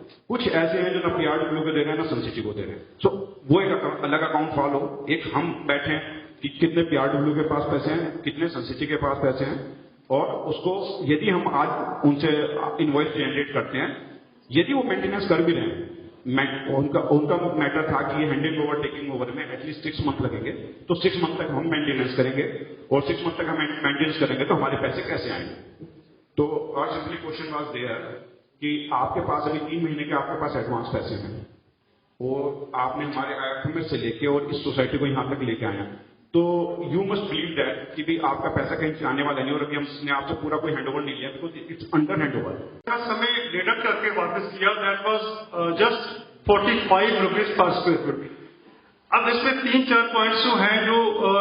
कुछ ऐसे हैं जो ना पीआरडब्ल्यू को दे रहे हैं ना सनसिटी को दे रहे हैं। सो वो एक अलग अकाउंट फॉलो, एक हम बैठे हैं कि कितने पीआरडब्ल्यू के पास पैसे हैं, कितने सनसिटी के पास पैसे हैं, और उसको यदि हम आज उनसे इनवॉइस जनरेट करते हैं, यदि वो मेंटेनेंस कर भी रहे हैं, उनका मैटर था कि ये हैंडिंग ओवर टेकिंग ओवर में एटलीस्ट 6 मंथ लगेंगे, तो 6 मंथ तक हम मेंटेनेंस करेंगे, और 6 मंथ तक हम मेंटेनेंस करेंगे तो हमारे पैसे कैसे आएंगे। तो और सिंपली क्वेश्चन वाज देयर कि आपके पास अभी 3 महीने के आपके पास एडवांस पैसे हैं, और आपने हमारे IFMS से लेके और इस सोसाइटी को यहां तक लेके आया, तो यू मस्ट बिलीव दैट कि भी आपका पैसा कहीं आने वाला नहीं, और अभी हमने आपसे पूरा कोई हैंडओवर नहीं लिया, बिकॉज इट्स अंडर हैंडओवर। समय डिडक्ट करके वापस किया, that was just 45 rupees per square foot. अब इसमें 3-4 पॉइंट्स जो हैं जो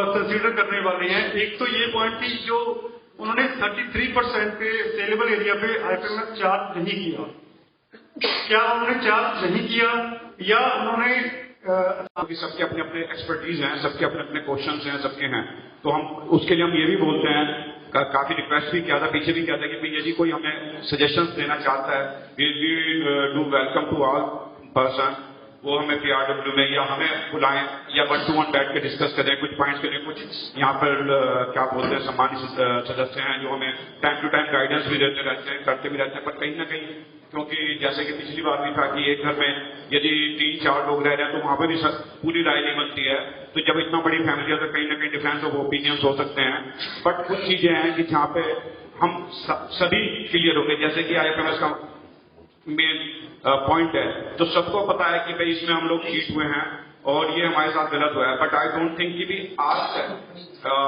कंसीडर करने वाले हैं। एक तो ये पॉइंट थी जो उन्होंने 33% पे सेलेबल एरिया पे IFMS चार्ज नहीं किया। क्या उन्होंने चार्ज नहीं किया या उन्होंने सबके अपने अपने एक्सपर्टीज हैं, सबके अपने अपने क्वेश्चंस हैं, सबके हैं, तो हम उसके लिए हम ये भी बोलते हैं, काफी रिक्वेस्ट भी किया था, पीछे भी किया था कि यदि कोई हमें सजेशंस देना चाहता है, we do welcome to all person, वो हमें पीआरडब्ल्यू में या हमें बुलाएं या 1-to-1 बैठ के डिस्कस करें, कुछ पॉइंट्स करें। कुछ यहाँ पर क्या बोलते हैं सम्मानित सदस्य हैं जो हमें टाइम टू टाइम गाइडेंस भी देते रहते हैं, करते भी रहते हैं, पर कहीं ना कहीं क्योंकि जैसे कि पिछली बार भी था कि एक घर में यदि 3-4 लोग रह रहे हैं तो वहां पर भी पूरी राय नहीं बनती है, तो जब इतना बड़ी फैमिली है तो कहीं ना कहीं डिफरेंस ऑफ ओपिनियंस हो सकते हैं। बट कुछ चीजें हैं कि जहाँ पे हम सभी क्लियर हो गए, जैसे कि IFMS का मेन पॉइंट है, तो सबको पता है कि भाई इसमें हम लोग चीट हुए हैं और ये हमारे साथ गलत हुआ है। बट आई डोंट थिंक कि भी आज तक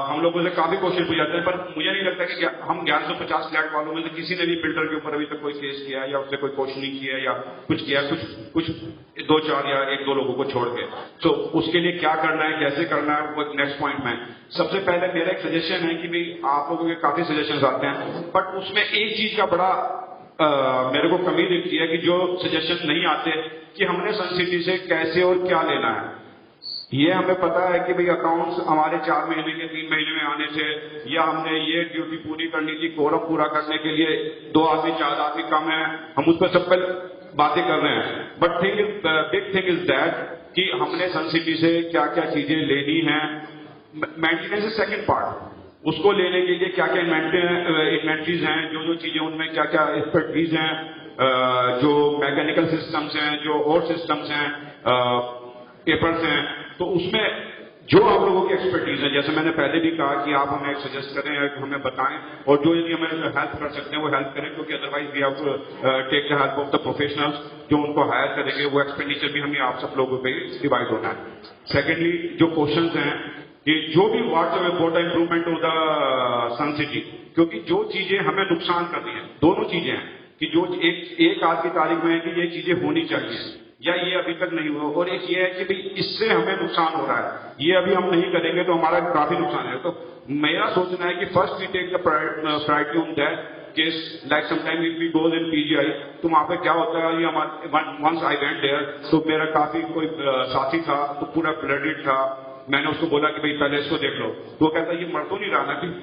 हम लोगों से काफी क्वेश्चन पूछ जाते हैं, पर मुझे नहीं लगता कि हम 1150 फ्लैट वालों में से किसी ने भी बिल्डर के ऊपर अभी तक कोई केस किया या उससे कोई क्वेश्चनिंग किया या कुछ किया, कुछ 2-4 या 1-2 लोगों को छोड़ के। तो उसके लिए क्या करना है, कैसे करना है, वो नेक्स्ट पॉइंट में। सबसे पहले मेरा एक सजेशन है कि भाई आप लोगों के काफी सजेशन आते हैं, बट उसमें एक चीज का बड़ा मेरे को कमी दिखती है कि जो सजेशन नहीं आते कि हमने सनसिटी से कैसे और क्या लेना है। ये हमें पता है कि भाई अकाउंट्स हमारे 4 महीने के 3 महीने में आने थे, या हमने ये ड्यूटी पूरी करनी थी, कोरम पूरा करने के लिए 2 आदमी 4 आदमी कम है, हम उस पर सब पर बातें कर रहे हैं। But big thing is that कि हमने सनसिटी से क्या क्या चीजें लेनी है। मेंटेनेंस इज सेकेंड पार्ट, उसको लेने के लिए क्या क्या इन्वेंट्रीज हैं, जो चीजें उनमें क्या क्या एक्सपर्टीज हैं, जो मैकेनिकल सिस्टम्स हैं, जो और सिस्टम्स हैं, पेपर्स हैं, तो उसमें जो आप लोगों की एक्सपर्टीज है, जैसे मैंने पहले भी कहा कि आप हमें सजेस्ट करें, हमें बताएं, और जो यदि हमें हेल्प कर सकते हैं वो हेल्प करें, क्योंकि otherwise we have to take the help of the professionals जो उनको हायर करेंगे, वो एक्सपेंडिचर भी हमें आप सब लोगों पे डिवाइड होना है। सेकेंडली जो क्वेश्चंस हैं कि जो भी what's about improvement of the Sun City, क्योंकि जो चीजें हमें नुकसान कर रही हैं, दोनों चीजें हैं कि जो एक आज की तारीख में है कि ये चीजें होनी चाहिए या ये अभी तक नहीं हुआ, और एक ये है कि भाई इससे हमें नुकसान हो रहा है, ये अभी हम नहीं करेंगे तो हमारा काफी नुकसान है। तो मेरा सोचना है कि first we take the priority on that case, like sometime if we goes in PGI, तो वहां पे क्या होता है, ये हमारे वंस आई वेंट देयर, तो मेरा काफी कोई साथी था तो पूरा ब्लडेड था, मैंने उसको बोला कि भाई पहले इसको देख लो, तो वो कहता ये मर तो नहीं रहा ना कि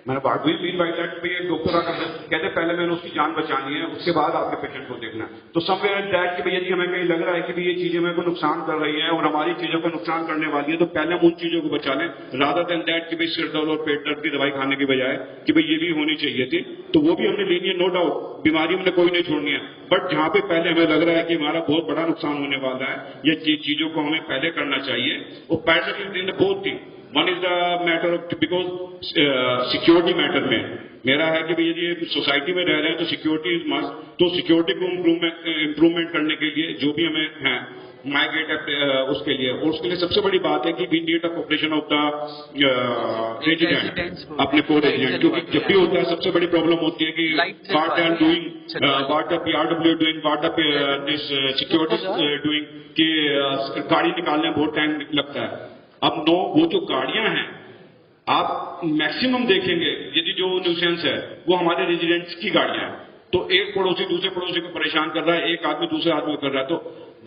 मैंने बात हुई मीन बाई दैट भाई एक डॉक्टर आकर कहते पहले मैंने उसकी जान बचानी है, उसके बाद आपके पेशेंट को देखना है। तो समवेयर दैट कि भाई यदि हमें कहीं लग रहा है कि भाई ये चीजें मेरे को नुकसान कर रही हैं और हमारी चीजों को नुकसान करने वाली है, तो पहले हम उन चीजों को बचा लें, रादर देन दैट कि भाई सिर दर्द और पेट दर्द की दवाई खाने की बजाय कि भाई ये भी होनी चाहिए थी, तो वो भी हमने लेनी है, नो डाउट, बीमारी हमने कोई नहीं छोड़नी है। बट जहां पे पहले हमें लग रहा है कि हमारा बहुत बड़ा नुकसान होने वाला है, ये चीजों को हमें पहले करना चाहिए। और parallel in both thing, one is the matter of because security matter में मेरा है कि भाई यदि सोसाइटी में रह रहे हैं तो सिक्योरिटी इज मस्ट, तो सिक्योरिटी को इम्प्रूवमेंट करने के लिए जो भी हमें है माइग्रेट उसके लिए, और उसके लिए सबसे बड़ी बात है कि we need a cooperation of the resident, अपने को रेजिडेंट, क्योंकि जब भी होता है सबसे बड़ी प्रॉब्लम होती है कि what they are doing, what the PRW doing, what the this security doing, कि गाड़ी निकालने में बहुत टाइम लगता है। अब वो जो गाड़ियां हैं आप मैक्सिमम देखेंगे यदि जो न्यूसेंस है वो हमारे रेजिडेंट्स की गाड़ियां हैं, तो एक पड़ोसी दूसरे पड़ोसी को परेशान कर रहा है, एक आदमी दूसरे आदमी को कर रहा है, तो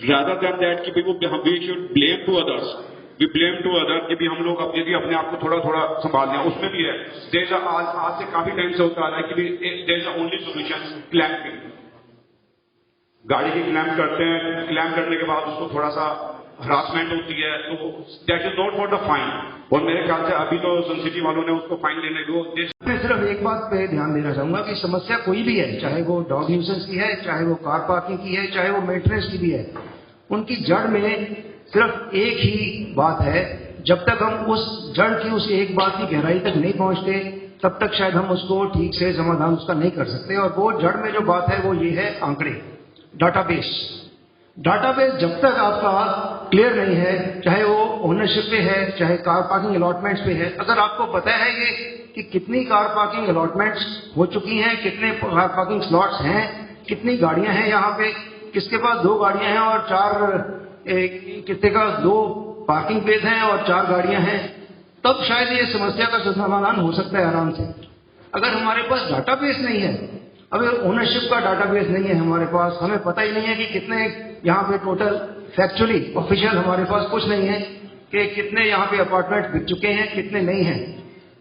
रादर देन दैट कि we should blame to others, we blame to other कि भी हम लोग अब यदि अपने आप को थोड़ा थोड़ा संभाल लें, उसमें भी है देयर इज आज से काफी टाइम से होता आ रहा है कि there is only solution clamping, गाड़ी की क्लैम्प करते हैं, क्लैम्प करने के बाद उसको थोड़ा सा हरासमेंट होती है, तो that is not for the fine. और मेरे ख्याल से अभी तो सन सिटी वालों ने उसको फाइन लेने को। मैं सिर्फ एक बात पे ध्यान देना चाहूंगा कि समस्या कोई भी है, चाहे वो डॉग न्यूसेंस की है, चाहे वो कार पार्किंग की है, चाहे वो मेंटेनेंस की भी है, उनकी जड़ में सिर्फ एक ही बात है। जब तक हम उस जड़ की उस एक बात की गहराई तक नहीं पहुंचते, तब तक शायद हम उसको ठीक से समाधान उसका नहीं कर सकते। और वो जड़ में जो बात है वो ये है आंकड़े, डाटाबेस। डाटाबेस जब तक आपका क्लियर नहीं है, चाहे वो ओनरशिप पे है, चाहे कार पार्किंग अलॉटमेंट्स पे है, अगर आपको पता है ये कि कितनी कार पार्किंग अलॉटमेंट्स हो चुकी हैं, कितने कार पार्किंग स्लॉट्स हैं, कितनी गाड़ियां हैं यहाँ पे, किसके पास 2 गाड़ियां हैं और 4 कितने का 2 पार्किंग प्लेस हैं और 4 गाड़ियां हैं, तब शायद ये समस्या का समाधान हो सकता है आराम से। अगर हमारे पास डाटाबेस नहीं है, अगर ओनरशिप का डाटाबेस नहीं है हमारे पास, हमें पता ही नहीं है कि कितने यहाँ पे टोटल फैक्चुअली ऑफिशियल हमारे पास कुछ नहीं है कि कितने यहाँ पे अपार्टमेंट बिक चुके हैं, कितने नहीं हैं।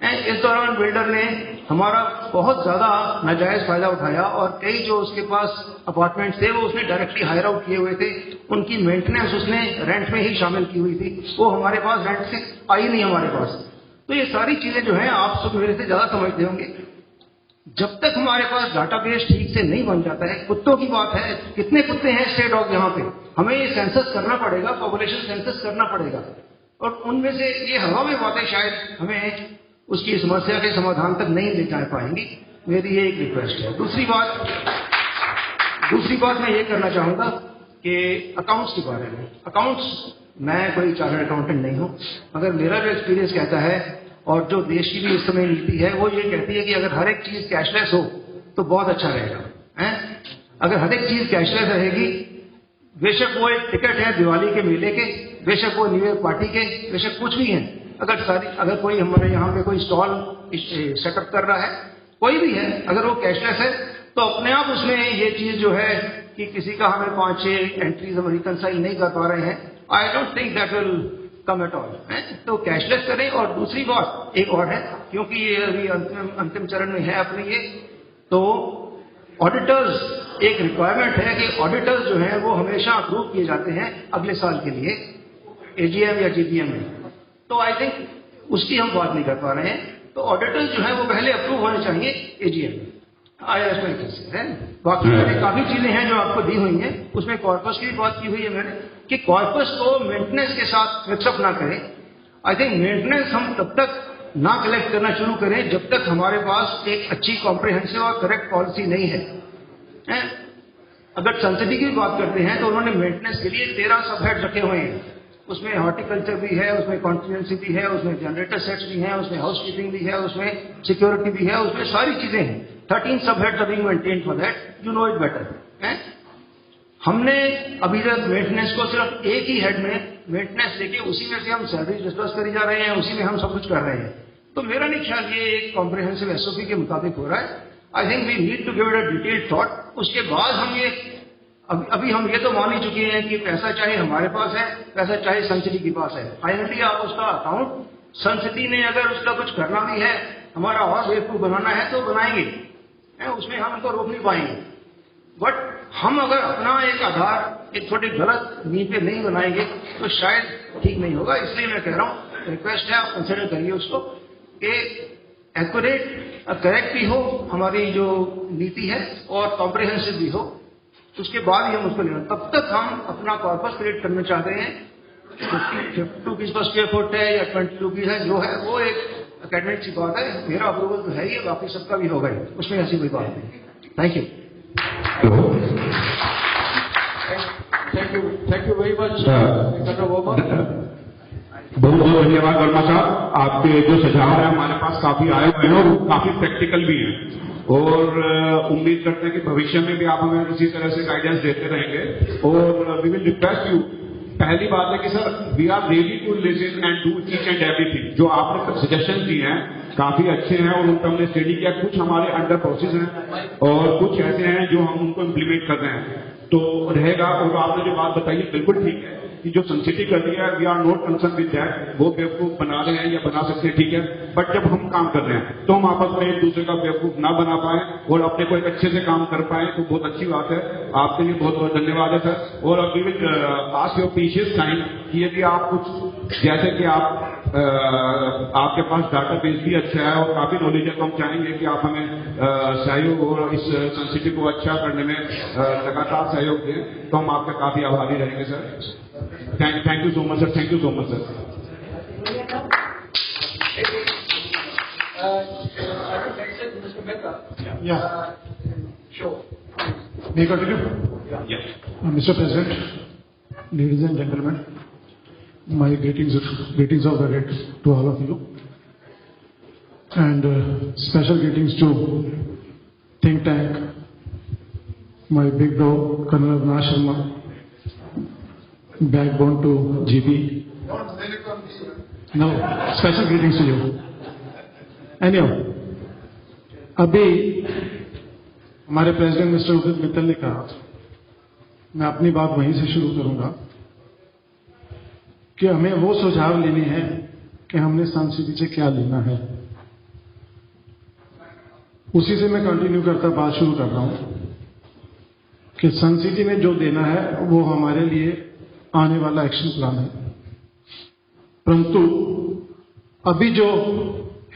इस दौरान बिल्डर ने हमारा बहुत ज्यादा नाजायज फायदा उठाया और कई जो उसके पास अपार्टमेंट्स थे वो उसने डायरेक्टली हायर आउट किए हुए थे, उनकी मेंटेनेंस उसने रेंट में ही शामिल की हुई थी, वो हमारे पास रेंट से आई नहीं हमारे पास। तो ये सारी चीजें जो है आप सब मेरे से ज्यादा समझते होंगे। जब तक हमारे पास डाटाबेस ठीक से नहीं बन जाता है, कुत्तों की बात है, कितने कुत्ते हैं स्टे डॉग यहाँ पे, हमें ये सेंसस करना पड़ेगा, पॉपुलेशन सेंसस करना पड़ेगा, और उनमें से ये हवा में बातें शायद हमें उसकी समस्या के समाधान तक नहीं ले जा पाएंगी। मेरी ये एक रिक्वेस्ट है। दूसरी बात मैं ये करना चाहूंगा कि अकाउंट्स के बारे में। अकाउंट्स, मैं कोई चार्टर्ड अकाउंटेंट नहीं हूं, मगर मेरा जो एक्सपीरियंस कहता है और जो देश की भी इस समय नीति है वो ये कहती है कि अगर हर एक चीज कैशलेस हो तो बहुत अच्छा रहेगा। अगर हर एक चीज कैशलेस रहेगी, बेशक वो एक टिकट है दिवाली के मेले के, बेशक वो न्यू ईयर पार्टी के, बेशक कुछ भी है, अगर कोई हमारे यहाँ पे कोई स्टॉल सेटअप कर रहा है, कोई भी है, अगर वो कैशलेस है तो अपने आप उसमें ये चीज जो है कि किसी का हमें 5-6 एंट्रीज हम रिकंसाइल नहीं कर पा रहे हैं, I don't think that will come at all. तो कैशलेस करें। और दूसरी बात एक और है, क्योंकि ये अभी अंतिम चरण में है अपने ये, तो ऑडिटर्स एक रिक्वायरमेंट है कि ऑडिटर्स जो है वो हमेशा अप्रूव किए जाते हैं अगले साल के लिए एजीएम या जीपीएम में। तो आई थिंक उसकी हम बात नहीं कर पा रहे हैं, तो ऑडिटर्स जो है वो पहले अप्रूव होने चाहिए एजीएम में। IRS है। बाकी मैंने काफी चीजें हैं जो आपको दी हुई हैं, उसमें कॉर्पस की भी बात की हुई है मैंने कि कॉर्पस को मेंटेनेंस के साथ मिक्सअप ना करें। आई थिंक मेंटेनेंस हम तब तक ना कलेक्ट करना शुरू करें जब तक हमारे पास एक अच्छी कॉम्प्रिहेंसिव और करेक्ट पॉलिसी नहीं है। अगर सनसिटी की बात करते हैं तो उन्होंने मेंटेनेंस के लिए 13 सब हेड रखे हुए हैं, उसमें हॉर्टिकल्चर भी है, उसमें कॉन्टिजेंसी भी है, उसमें जनरेटर सेट्स भी हैं, उसमें हाउसकीपिंग भी है, उसमें सिक्योरिटी भी है, उसमें सारी चीजें हैं। 13 sub heads are being maintained for that, you know it better. हमने अभी तक मेंटेनेंस को सिर्फ एक ही हेड में मेंटेनेंस लेके उसी में से हम सैलरी डिस्कस करी जा रहे हैं, उसी में हम सब कुछ कर रहे हैं। तो मेरा नहीं ख्याल ये एक कॉम्प्रिहेंसिव एसओपी के मुताबिक हो रहा है। I think we need to give it a detailed thought. उसके बाद हम ये अभी हम ये तो मान ही चुके हैं कि पैसा चाहे हमारे पास है, पैसा चाहे सनसिटी के पास है, फाइनली आप उसका अकाउंट, सनसिटी ने अगर उसका कुछ करना भी है, हमारा और बेवकूफ बनाना है तो बनाएंगे, उसमें हम उनको रोक नहीं पाएंगे। बट हम अगर अपना एक आधार एक छोटी गलत नींव पे नहीं बनाएंगे तो शायद ठीक नहीं होगा। इसलिए मैं कह रहा हूँ, रिक्वेस्ट है, आप कंसिडर करिए उसको कि एक्यूरेट करेक्ट भी हो हमारी जो नीति है और कॉम्प्रिहेंसिव भी हो, उसके बाद ही हम उसको लेना। तब तक हम अपना कॉर्पस क्रिएट करना चाहते हैं, 52 रुपीज पर स्क्वायर फुट है या 20 रुपीज है, जो है वो एक एकेडमिक सी बात है। मेरा अप्रूवल तो है ही, बाकी सबका भी होगा ही, उसमें ऐसी कोई बात नहीं। Thank you. Thank you very much बहुत बहुत धन्यवाद वर्मा साहब। आपके जो सुझाव है हमारे पास काफी आए हुए हैं और काफी प्रैक्टिकल भी हैं, और उम्मीद करते हैं कि भविष्य में भी आप हमें इसी तरह से गाइडेंस देते रहेंगे। और वी विल रिक्वेस्ट यू, पहली बात है कि sir we are ready to listen and do each and everything. जो आपने सजेशन दिए हैं काफी अच्छे हैं और उनका हमने स्टडी किया, कुछ हमारे अंडर प्रोसेस हैं और कुछ ऐसे हैं जो हम उनको इम्प्लीमेंट कर रहे हैं, तो रहेगा। और आपने जो बात बताई बिल्कुल ठीक है कि जो सन सिटी कर रही है, we are not concern with that, वो बेवकूफ बना रहे हैं या बना सकते हैं, ठीक है, बट जब हम काम कर रहे हैं तो हम आपस में एक दूसरे का बेवकूफ ना बना पाए और अपने को एक अच्छे से काम कर पाए, तो बहुत अच्छी बात है। आपके लिए बहुत बहुत धन्यवाद है सर। और अभी will ask your precious time कि यदि आप कुछ, जैसे कि आप आपके पास डाटा बेस भी अच्छा है और काफी नॉलेज है, तो हम चाहेंगे कि आप हमें सहयोग और इस संस्कृति को अच्छा करने में लगातार सहयोग दें, तो हम आपके काफी आभारी रहेंगे sir. Thank you so much sir, thank you so much sir. May I continue? Yes. Mr. President, ladies and gentlemen, my greetings of the day to all of you, and special greetings to think tank, my big bro Colonel Avinash Sharma, backbone to GB. No, special greetings to you. Anyhow, अभी हमारे president mister उदित मित्तल ने कहा, मैं अपनी बात वहीं से शुरू करूंगा कि हमें वो सुझाव लेने हैं कि हमने सन सिटी से क्या लेना है। उसी से मैं कंटिन्यू करता बात शुरू कर रहा हूं कि सन सिटी में जो देना है वो हमारे लिए आने वाला एक्शन प्लान है, परंतु अभी जो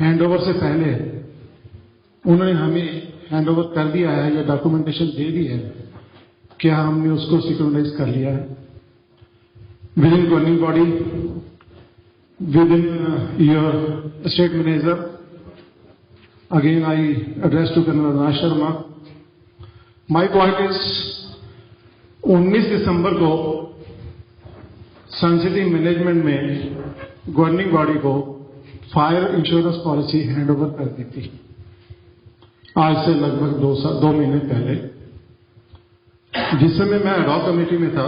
हैंडओवर से पहले उन्होंने हमें हैंडओवर कर दिया है या डॉक्यूमेंटेशन दे दी है, क्या हमने उसको सिक्योराइज कर लिया है with in governing body, with in your state manager? Again I address to colonel Avinash Sharma. My point is 19 दिसंबर को सन सिटी मैनेजमेंट में गवर्निंग बॉडी को फायर इंश्योरेंस पॉलिसी हैंडओवर कर दी थी, आज से लगभग 2 महीने पहले। जिस समय मैं एडॉक कमेटी में था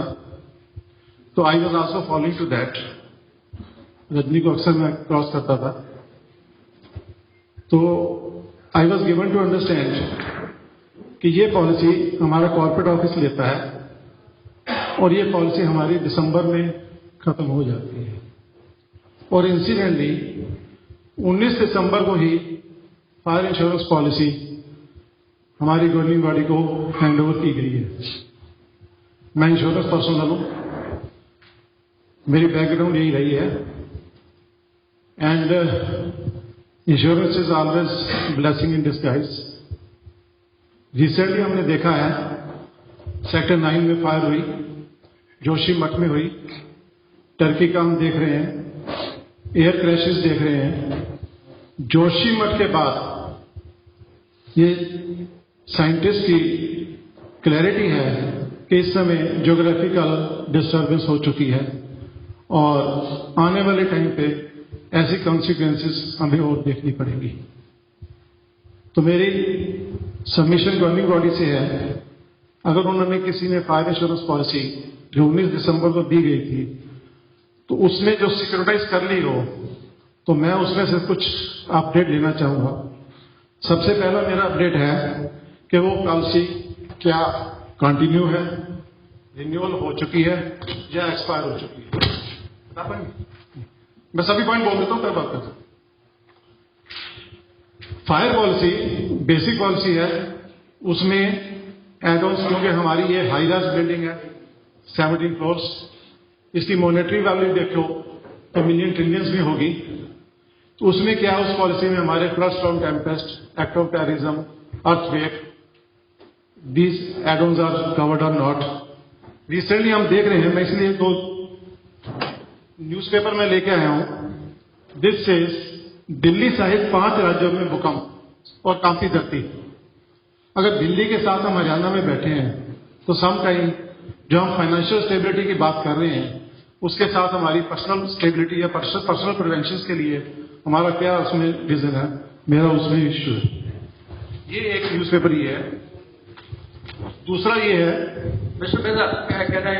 तो I was also following to that. Rajni को अक्सर मैं क्रॉस करता था, तो I was given to understand कि ये पॉलिसी हमारा कॉर्पोरेट ऑफिस लेता है और ये पॉलिसी हमारी दिसंबर में खत्म हो जाती है। और इंसिडेंटली 19 दिसंबर को ही फायर इंश्योरेंस पॉलिसी हमारी गवर्निंग बॉडी को हैंडओवर की गई है। मैं इंश्योरेंस पर्सनल हूं, मेरी बैकग्राउंड यही रही है, and insurance is always blessing in disguise. Recently हमने देखा है सेक्टर 9 में फायर हुई, जोशी मठ में हुई, टर्की का हम देख रहे हैं, एयर क्रैशेस देख रहे हैं। जोशी मठ के बाद ये साइंटिस्ट की क्लैरिटी है कि इस समय ज्योग्राफिकल डिस्टर्बेंस हो चुकी है और आने वाले टाइम पे ऐसी कॉन्सिक्वेंसेस हमें और देखनी पड़ेगी। तो मेरी सबमिशन गवर्निंग बॉडी से है, अगर उन्होंने किसी ने फायर इंश्योरेंस पॉलिसी जो 19 दिसंबर को दी गई थी तो उसमें जो सिक्योरिटाइज कर ली हो, तो मैं उसमें से कुछ अपडेट लेना चाहूंगा। सबसे पहला मेरा अपडेट है कि वो पॉलिसी क्या कंटिन्यू है, रिन्यूअल हो चुकी है या एक्सपायर हो चुकी है। मैं सभी पॉइंट बोल देता हूं, फिर बात करता हूं। फायर पॉलिसी बेसिक पॉलिसी है, उसमें एड-ऑन्स, क्योंकि हमारी ये हाई राइज बिल्डिंग है 17 फ्लोर्स, इसकी मॉनेटरी वैल्यू देखो तो मिलियन ट्रिलियंस में होगी। तो उसमें क्या उस पॉलिसी में हमारे flood storm tempest, act of terrorism, earthquake, these add-ons are covered और नॉट। रिसेंटली हम देख रहे हैं, मैं इसलिए तो न्यूज़पेपर में लेके आया हूं, दिस सेज दिल्ली सहित 5 राज्यों में भूकंप और कांपी धरती। अगर दिल्ली के साथ हम हरियाणा में बैठे हैं तो सम टाइम जो हम फाइनेंशियल स्टेबिलिटी की बात कर रहे हैं उसके साथ हमारी पर्सनल स्टेबिलिटी या पर्सनल प्रिवेंशन के लिए हमारा क्या उसमें विजन है, मेरा उसमें इश्यू है। ये एक न्यूज़पेपर ही है। दूसरा ये है, मिस्टर बेदा, can I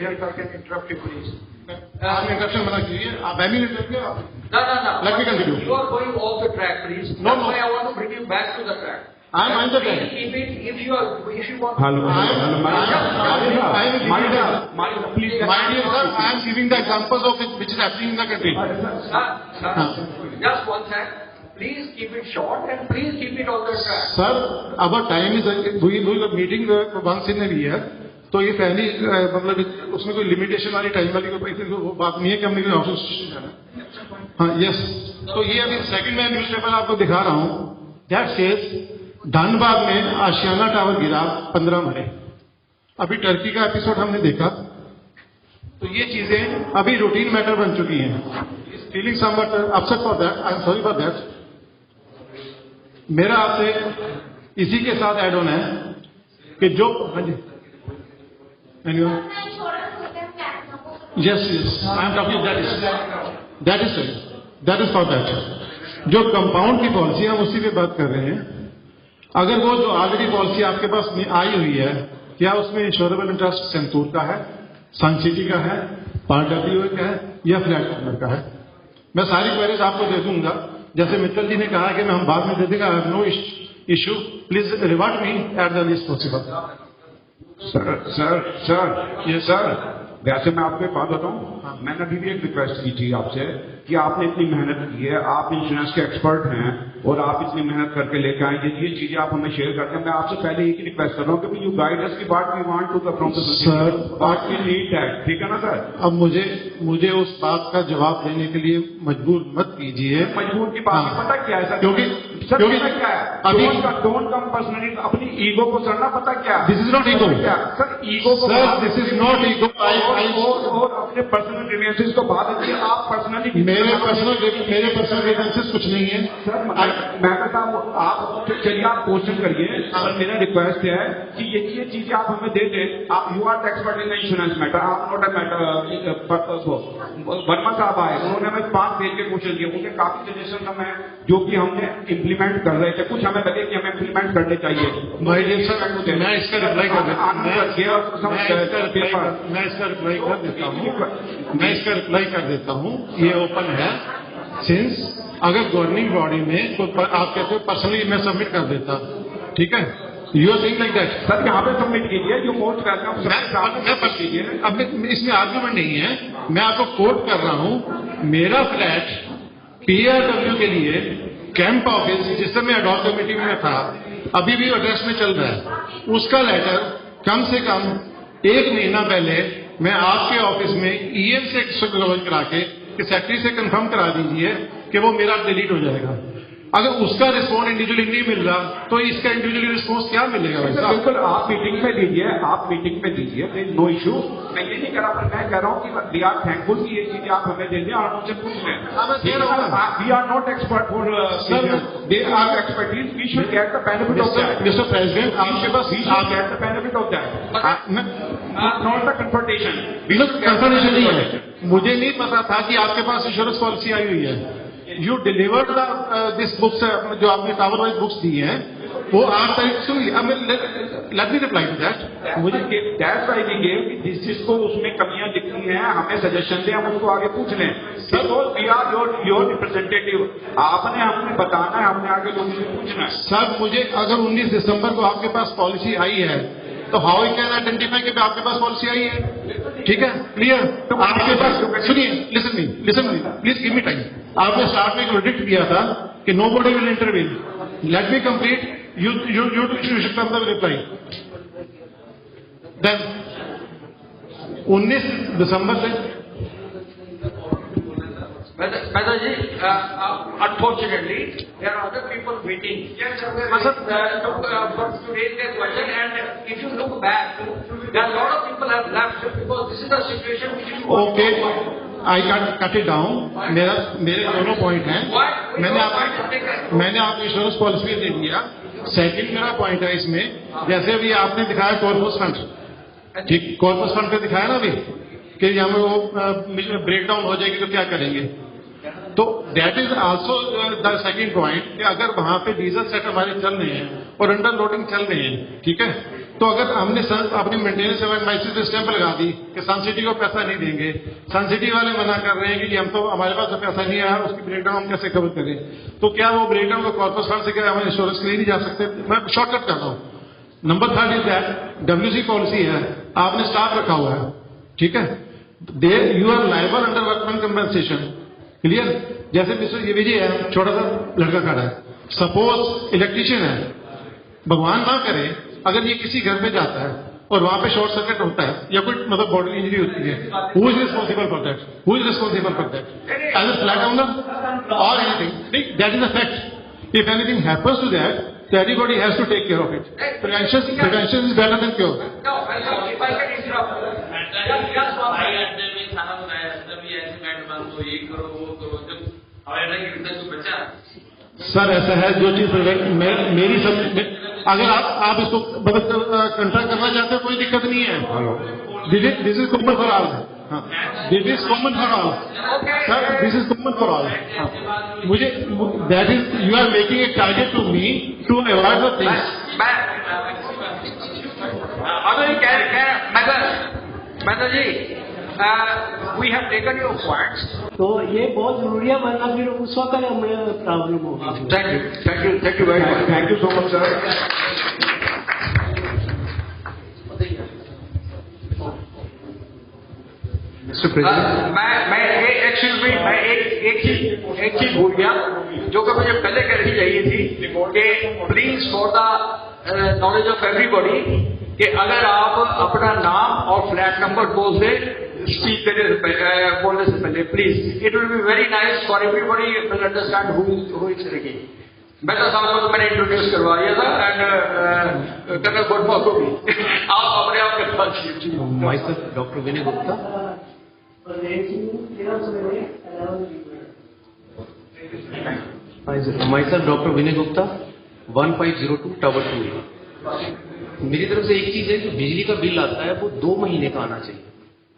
interrupt you please? आप इंटरप्शन मना कीजिए, आप एमिनेट करके आप No. Let me continue. You are going off the track, please. No. That's why I want to bring you back to the track. I am on the track. If you want. Hello. Please, my dear sir, I am giving the examples of it which is happening in the country. Just one sec. Please keep it short and please keep it on the track. Sir, our time is we will meeting once in a year. तो ये पहली मतलब उसमें कोई limitation वाली time वाली कोई बात नहीं है कि हमने कोई ऑफिस जाना। हाँ यस, तो ये अभी सेकंड में न्यूज़पेपर आपको दिखा रहा हूँ। दैट सेज धनबाद में आशियाना टावर गिरा, 15 मरे। अभी टर्की का एपिसोड हमने देखा, तो ये चीजें अभी रूटीन मैटर बन चुकी हैं। Feeling somewhat upset for that, I am sorry for that. मेरा आपसे इसी के साथ एड ऑन है कि जो हाँ जी yes I am talking that is for that. जो कंपाउंड की पॉलिसी हम उसी पे बात कर रहे हैं। अगर वो जो ऑलरेडी पॉलिसी आपके पास आई हुई है, क्या उसमें इंश्योरेबल इंटरेस्ट सेंतूर का है, सन सिटी का है, पारडब्ल्यू का है या फ्लैट कॉर्नर का है? मैं सारी क्वेरीज आपको दे दूंगा। जैसे मित्तल जी ने कहा कि मैं हम बाद में दे देंगे, I have no issue, please revert me at the earliest possible. Sir ये सर, वैसे मैं आपको एक बात बताऊं, मैंने अभी भी एक रिक्वेस्ट की थी आपसे कि आपने इतनी मेहनत की है, आप इंश्योरेंस के एक्सपर्ट हैं और आप इतनी मेहनत करके लेके आए, ये चीजें आप हमें शेयर करते हैं। मैं आपसे पहले एक ही रिक्वेस्ट कर रहा हूँ कि यू गाइड अस की बात we want to the from the sir बात वी नीड दैट, ठीक है ना सर? अब मुझे उस बात का जवाब देने के लिए मजबूर मत कीजिए। मजबूर की बात पता क्या है सर? क्योंकि क्या है अभी डोंट कम पर्सनली, अपनी ईगो को सड़ना पता क्या? This is not ego sir, ego को sir, this is not ego. और अपने पर्सनल ग्रीवेंसेस को बात है, आप पर्सनली मेरे पर्सनल ग्रीवेंसेस कुछ नहीं है सर। मैं कहता हूँ आप चलिए आप क्वेश्चन करिए, और मेरा रिक्वेस्ट है कि ये चीजें आप हमें दे दें। आप you are the expert in insurance matter, आप नॉट अ मैटर। वर्मा साहब आए, उन्होंने हमें 5 पेज के क्वेश्चन दिए, उनके काफी सजेशन हमें जो कि हमने इम्प्लीमेंट कर रहे थे, कुछ हमें लगे कि हमें इम्प्लीमेंट करने चाहिए। मैं इसका रिप्लाई कर देता हूँ। मैं इसका रिप्लाई कर देता हूँ। ये ओपन है। सिंस अगर गवर्निंग बॉडी में आप कहते हो पर्सनली मैं सबमिट कर देता, ठीक है, you are saying like that. Sir यहाँ पे सबमिट कीजिए, जो कोर्ट करना है कीजिए। अब इसमें आर्ग्यूमेंट नहीं है, मैं आपको कोट कर रहा हूँ। मेरा फ्लैट PRW के लिए कैंप ऑफिस, जिस समय अडॉल्ट कमेटी में था, अभी भी एड्रेस में चल रहा है। उसका लेटर कम से कम 1 महीना पहले मैं आपके ऑफिस में EM से लॉन्च करा के सेक्रेटरी से कंफर्म करा दीजिए कि वो मेरा डिलीट हो जाएगा। अगर उसका रिस्पॉन्स इंडिविजुअली नहीं मिल रहा तो इसका इंडिविजुअली रिस्पॉन्स क्या मिलेगा? बिल्कुल आप मीटिंग में दीजिए, नो इशू। मैं ये नहीं कह रहा, पर मैं कह रहा हूँ कि वी आर थैंकफुल कि ये चीजें आप हमें दे दें और हमसे पूछ लें। We are not expert for they are expertise, we should get the benefit of that. Mister president, आपके पास आप get the benefit of that, not the confrontation. Confrontation नहीं है। मुझे नहीं पता था कि आपके पास इंश्योरेंस पॉलिसी आई हुई है। यू डिलीवर्ड दिस बुक्स, जो आपने टावर वाइज बुक्स दी हैं, वो 8 तारीख सुन ली। Let me reply to that. मुझे दैट्स व्हाई वी गिव कि जिसको उसमें कमियां दिखती हैं हमें सजेशन दें, हम उसको आगे पूछ लें। Sir we are your representative, आपने हमें बताना है, हमने आगे लोगों से पूछना है। सर मुझे अगर 19 दिसंबर को आपके पास पॉलिसी आई है तो हाउ आई कैन आइडेंटिफाई कि आपके पास पॉलिसी आई है? ठीक है, क्लियर? तो आपके पास सुनिए, listen me please give me time. आपने स्टार्ट में एक प्रोडिक्ट किया था कि no body will intervene. Let me complete, you should come the reply. Then 19 दिसंबर से Mehtaji, unfortunately, there are other people waiting. Yes, sir. For to raise their question, and if you look back, there are a lot of people have left because this is the situation which is. Okay, I cut it down. मेरे दोनों point हैं। मैंने आपको insurance policy दे दिया। Second मेरा point है इसमें, जैसे अभी आपने दिखाया कॉर्पस फंड, ठीक, कॉर्पस फंड पे दिखाया ना अभी कि यहाँ में वो ब्रेक डाउन हो जाएगी तो क्या करेंगे? तो that is also the second point कि अगर वहां पे डीजल सेट हमारे चल रहे हैं और अंडर लोडिंग चल रहे हैं, ठीक है, तो अगर हमने अपनी मेंटेनेंस एडवाइस पे स्टैंप लगा दी कि सन सिटी को पैसा नहीं देंगे, सन सिटी वाले मना कर रहे हैं कि हम तो हमारे पास तो पैसा नहीं आया, उसकी ब्रेकडाउन हम कैसे कवर करें? तो क्या वो ब्रेकडाउन को कॉर्पस फंड से क्या हम इंश्योरेंस के लिए नहीं जा सकते? मैं शॉर्टकट कर रहा हूँ। Number 3 is that WC policy है, आपने स्टाफ रखा हुआ है, ठीक है, there you are liable under workman compensation, clear. जैसे मिस्टर येवीजी है, छोटा सा लड़का खड़ा है, सपोज इलेक्ट्रीशियन है, भगवान ना करे अगर ये किसी घर में जाता है और वहां पे शॉर्ट सर्किट होता है या कोई मतलब बॉडी इंजरी होती है, who is responsible for that? Who is responsible for that? As a flat owner और anything, that is a fact. If anything happens to that, so everybody has to take care of it. Prevention is better than cure. No, if I can interrupt. Just one भाई अड्डे में खाना बनाया, तभी ऐसे mat बंद हो, ये करो वो करो, जब हमारे अड्डे की रिसर्च को बचा। सर ऐसा है, जो चीज मेरी सब, अगर आप इसको कंट्रोल करना चाहते हो कोई दिक्कत नहीं है। This is common for all. This is common for all sir, this is common for all. मुझे that is, you are making a target to me to avoid the things. Madam ji, we have taken your points. तो ये बहुत जरूरी है, वरना फिर उस वक्त हमें प्रॉब्लम होगी। Thank you very much. Thank you so much, sir. Mr. President. मैं एक चीज भूल गया जो कि मुझे पहले कहनी चाहिए थी कि please for the knowledge of everybody कि अगर आप अपना नाम और फ्लैट नंबर बोल दे स्पीच बोलने से पहले, please, it will be very nice for everybody will understand who is speaking. Mehta साहब को तो मैंने इंट्रोड्यूस करवा दिया था एंड कर्नल वर्मा को भी। आप अपने आप के साथ माइसेल्फ डॉक्टर विनय गुप्ता, myself डॉक्टर विनय गुप्ता, 1502 टावर 2। मेरी तरफ से एक चीज है कि बिजली का बिल आता है वो 2 महीने का आना चाहिए,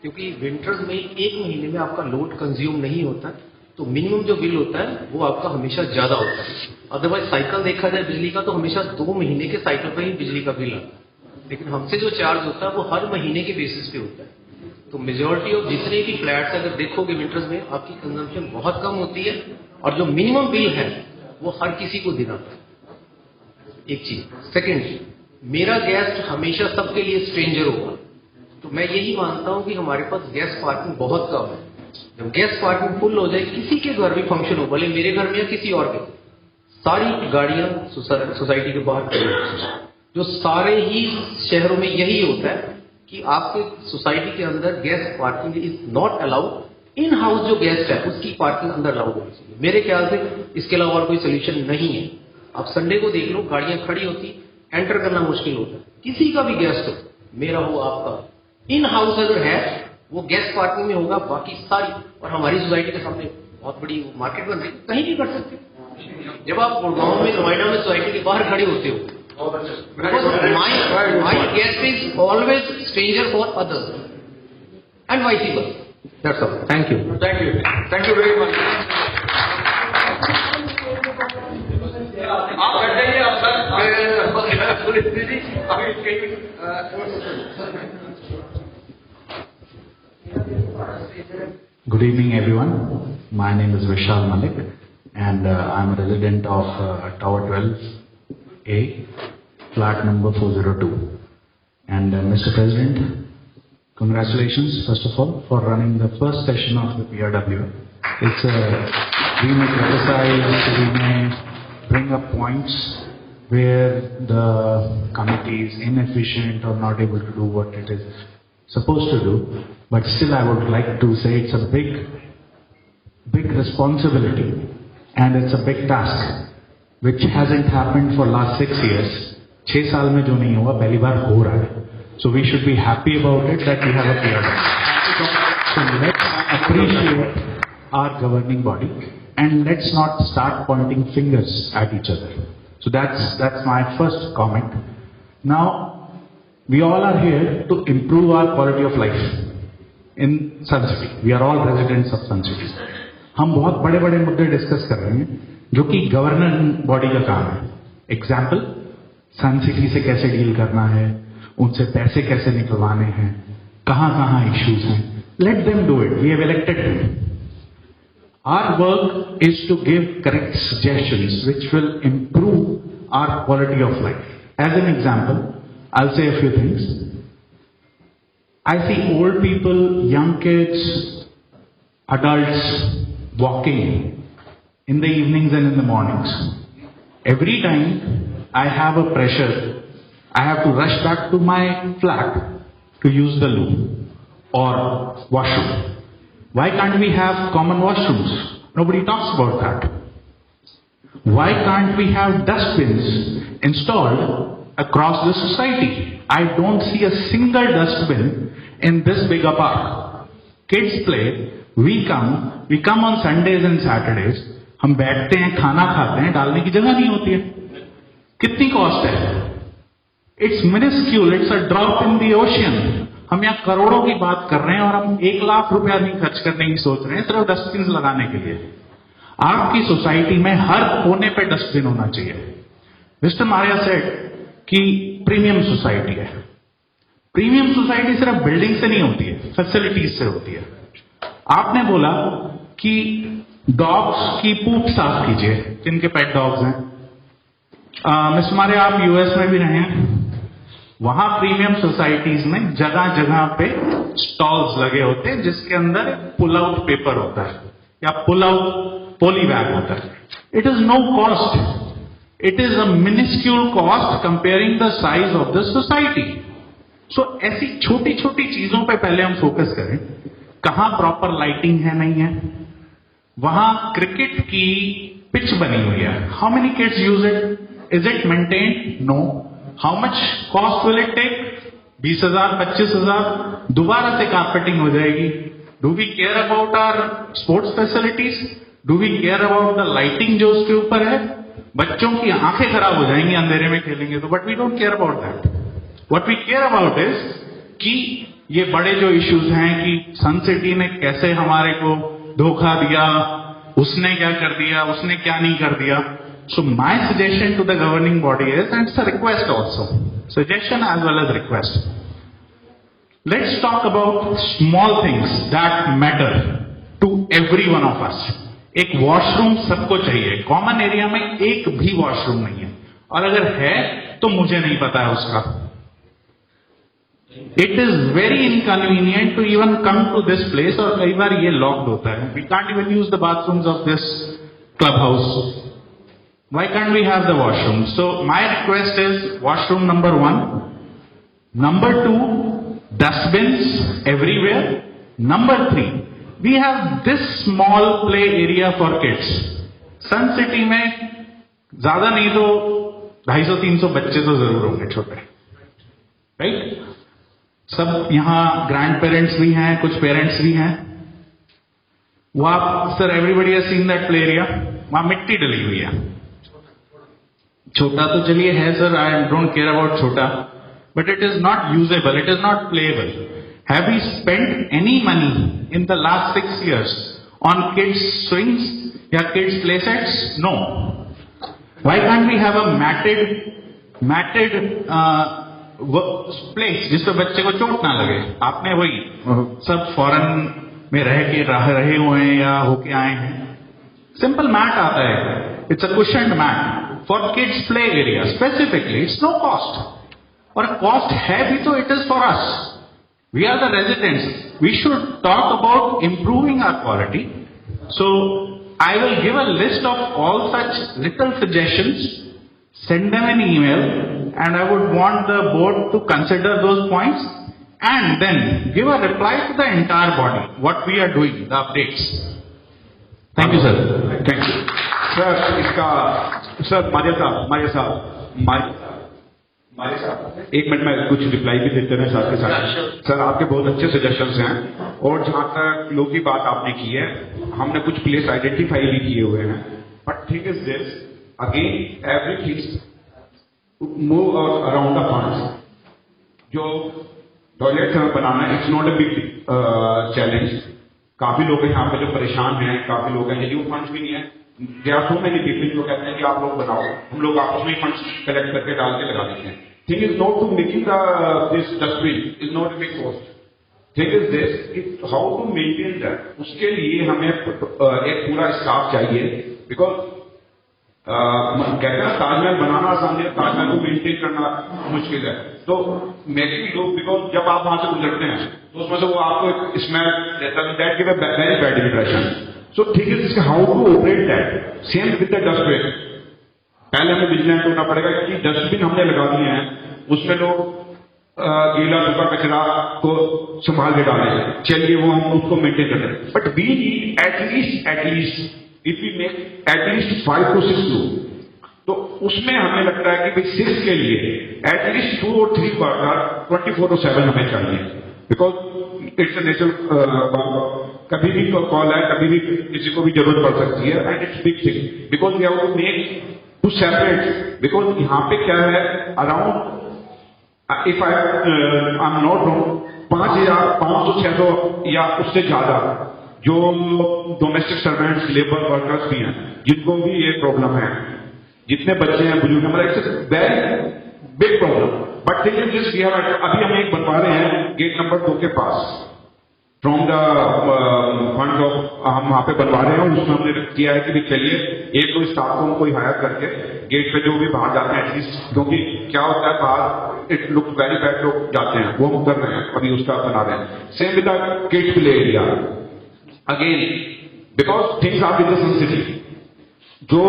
क्योंकि विंटर्स में 1 महीने में आपका लोड कंज्यूम नहीं होता, तो मिनिमम जो बिल होता है वो आपका हमेशा ज्यादा होता है। अदरवाइज साइकिल देखा जाए बिजली का तो हमेशा 2 महीने के साइकिल पर ही बिजली का बिल आता है, लेकिन हमसे जो चार्ज होता है वो हर महीने के बेसिस पे होता है। तो मेजोरिटी ऑफ जितने भी फ्लैट्स अगर देखोगे विंटर्स में आपकी कंजम्पशन बहुत कम होती है, और जो मिनिमम बिल है वो हर किसी को देना पड़ता है। एक चीज। सेकेंड, मेरा गेस्ट हमेशा सबके लिए स्ट्रेंजर होगा, तो मैं यही मानता हूं कि हमारे पास गेस्ट पार्किंग बहुत कम है। जब गेस्ट पार्किंग फुल हो जाए, किसी के घर भी फंक्शन हो, भले मेरे घर में या किसी और के, सारी गाड़ियां सोसाइटी के बाहर खड़ी होती हैं। जो सारे ही शहरों में यही होता है कि आपके सोसाइटी के अंदर guest parking is not allowed, in house जो गेस्ट है उसकी पार्किंग अंदर अलाउड होनी चाहिए। मेरे ख्याल से इसके अलावा और कोई सोल्यूशन नहीं है। आप संडे को देख लो, गाड़ियां खड़ी होती, एंटर करना मुश्किल होता है। किसी का भी गेस्ट हो, मेरा हो आपका, इन हाउस अगर है वो गेस्ट पार्किंग में होगा, बाकी सारी। और हमारी सोसाइटी के सामने बहुत बड़ी मार्केट बन रही है, कहीं भी कर सकते हो। जब आप गुड़गांव में, नोएडा में सोसाइटी के बाहर खड़े होते हो, my guest is always stranger for others and vice versa. That's all. Thank you. Thank you very much. आप बैठ जाइए, आप सर दीदी अभी Good evening, everyone. My name is Vishal Malik, and I'm a resident of Tower 12A, flat number 402. And Mr. President, congratulations, first of all, for running the first session of the PRW. It's we may criticize, we may bring up points where the committee is inefficient or not able to do what it is supposed to do, but still I would like to say it's a big responsibility and it's a big task which hasn't happened for last 6 years. 6 साल में जो नहीं हुआ, पहली बार हो रहा है. So we should be happy about it that we have a PRW. So let's appreciate our governing body and let's not start pointing fingers at each other. So that's my first comment. Now, we all are here to improve our quality of life in Sun City. We are all residents of Sun City. हम बहुत बड़े बड़े मुद्दे discuss कर रहे हैं जो कि गवर्निंग बॉडी का काम है. एग्जाम्पल, सन सिटी से कैसे डील करना है, उनसे पैसे कैसे निकलवाने हैं, कहाँ कहाँ इश्यूज हैं. Let them do it. We have elected them. Our work is to give correct suggestions which will improve our quality of life. As an example, I'll say a few things. I see old people, young kids, adults walking in the evenings and in the mornings. Every time I have a pressure, I have to rush back to my flat to use the loo or washroom. Why can't we have common washrooms? Nobody talks about that. Why can't we have dustbins installed across the society? I don't see a single dustbin in this big park. Kids play, we come on Sundays and Saturdays, हम बैठते हैं, खाना खाते हैं, डालने की जगह नहीं होती है. कितनी कॉस्ट है? It's minuscule, it's a drop in the ocean. हम यहाँ करोड़ों की बात कर रहे हैं और हम 1 लाख रुपया नहीं खर्च करने की सोच रहे हैं सिर्फ डस्टबिन लगाने के लिए. आपकी सोसाइटी में हर कोने पे डस्टबिन होना चाहिए. मिस्टर मारिया सेड कि प्रीमियम सोसाइटी है. प्रीमियम सोसाइटी सिर्फ बिल्डिंग से नहीं होती है, फैसिलिटीज से होती है. आपने बोला कि डॉग्स की पूप साफ कीजिए, जिनके पेट डॉग्स हैं. मिस्टर मारिया, आप यूएस में भी रहे हैं. वहां प्रीमियम सोसाइटीज में जगह जगह पे स्टॉल्स लगे होते हैं जिसके अंदर पुल आउट पेपर होता है या पुल आउट पॉली बैग होता है. It is no cost. It is a minuscule cost comparing the size of the society. So ऐसी छोटी छोटी चीजों पे पहले हम फोकस करें. कहां प्रॉपर लाइटिंग है, नहीं है. वहां क्रिकेट की पिच बनी हुई है. How many kids use it? Is it maintained? No. How much cost will it take? 20,000, 25,000. दोबारा से कारपेटिंग हो जाएगी. Do we care about our sports facilities? Do we care about the lighting जो उसके ऊपर है? बच्चों की आंखें खराब हो जाएंगी अंधेरे में खेलेंगे तो. But we don't care about that. What we care about is कि ये बड़े जो इश्यूज हैं कि सन सिटी ने कैसे हमारे को धोखा दिया, उसने क्या कर दिया, उसने क्या नहीं कर दिया. So my suggestion to the governing body is, and it's a request also, suggestion as well as request. Let's talk about small things that matter to every one of us. एक वॉशरूम सबको चाहिए. Common area में एक भी washroom नहीं है, और अगर है तो मुझे नहीं पता है उसका. It is very inconvenient to even come to this place, और कई बार ये लॉक्ड होता है. We can't even use the bathrooms of this clubhouse. Why can't we have the washroom? So my request is washroom number 1. Number 2, dustbins everywhere. Number 3, we have this small play area for kids. Sun City में ज्यादा नहीं तो 250-300 बच्चे तो जरूर होंगे छोटे, right? सब यहाँ ग्रैंड पेरेंट्स भी हैं, कुछ पेरेंट्स भी हैं. वो आप sir everybody has seen that play area. वहां मिट्टी डली हुई है. छोटा तो चलिए है sir, I don't care about छोटा, but it is not usable, it is not playable. Have we spent any money in the last 6 years on kids swings या kids play sets? No. Why can't we have a matted place जिसपे बच्चे को चोट ना लगे? आपने वही सब फॉरेन में रहे हुए हैं या होके आए हैं. सिंपल मैट आता है. It's a cushioned mat for kids play area specifically. It's no cost, और cost है भी तो it is for us. We are the residents. We should talk about improving our quality. So I will give a list of all such little suggestions, send them an email, and I would want the board to consider those points and then give a reply to the entire body what we are doing, the updates. Thank you, sir. Thank you. Sir इसका sir Maria साहब 1 minute में कुछ reply भी देते रहे साथ के साथ. सर आपके बहुत अच्छे सजेशंस हैं, और जहां तक लोग की बात आपने की है, हमने कुछ प्लेस आइडेंटिफाई भी किए हुए हैं. But thing is this, again everything move around the funds. जो टॉयलेट हमें बनाना है, it's not a big challenge. काफी लोग यहाँ पे जो परेशान हैं, काफी लोग हैं यदि वो फंड्स भी नहीं है. There are so many people जो कहते हैं कि आप लोग बनाओ, हम लोग आपस में फंड्स कलेक्ट करके डाल के लगा देते हैं. Thing is not to making this dustbin is not a big cost. Thing is this how to maintain that. उसके लिए हमें एक पूरा स्टाफ चाहिए, बिकॉज कहते हैं ताजमहल बनाना आसान है, ताजमहल को मेंटेन करना मुश्किल है। तो मेकिंग लुक, बिकॉज जब आप वहां से गुजरते हैं तो उसमें से वो आपको एक स्मेल देता है, that give a very bad impression. So ठीक है, how to operate that, same with the dustbin. पहले हमें विजिलेंट होना पड़ेगा कि डस्टबिन हमने लगा दिए हैं, उसमें लोग गीला सूखा कचरा को संभाल के डालें, चलिए वो हम उसको मेंटेन करते हैं। But we need at least if we make at least 5 to 6 लोग, तो उसमें हमें लगता है कि भाई 6 के लिए एटलीस्ट 2 or 3 वर्कर 24/7 हमें चाहिए, बिकॉज इट्स अ नेचुरल, कभी भी कॉल है, कभी भी किसी को भी जरूरत पड़ सकती है, and it's big thing, because we have to make two separate, because यहाँ पे क्या है, around if I am not wrong 5,500-600 या उससे ज्यादा जो डोमेस्टिक सर्वेंट्स, लेबर वर्कर्स भी हैं, जिनको भी ये प्रॉब्लम है, जितने बच्चे हैं, बुजुर्ग, मतलब it's very big problem. But thing is this, we have, अभी हम एक बनवा रहे हैं गेट नंबर 2 के पास, फ्रॉम द फंड ऑफ, हम वहां पे बनवा रहे हैं, और उसमें हमने किया है कि भाई चलिए एक तो स्टाफ को हम कोई हायर करके गेट पे जो भी बाहर जाते हैं एटलीस्ट, क्योंकि क्या होता है बाहर इट लुक वेरी बैड, लोग जाते हैं, वो हम कर रहे हैं, अभी उसका बना रहे हैं। Same with the kids play area, again because things are with the Sun City, जो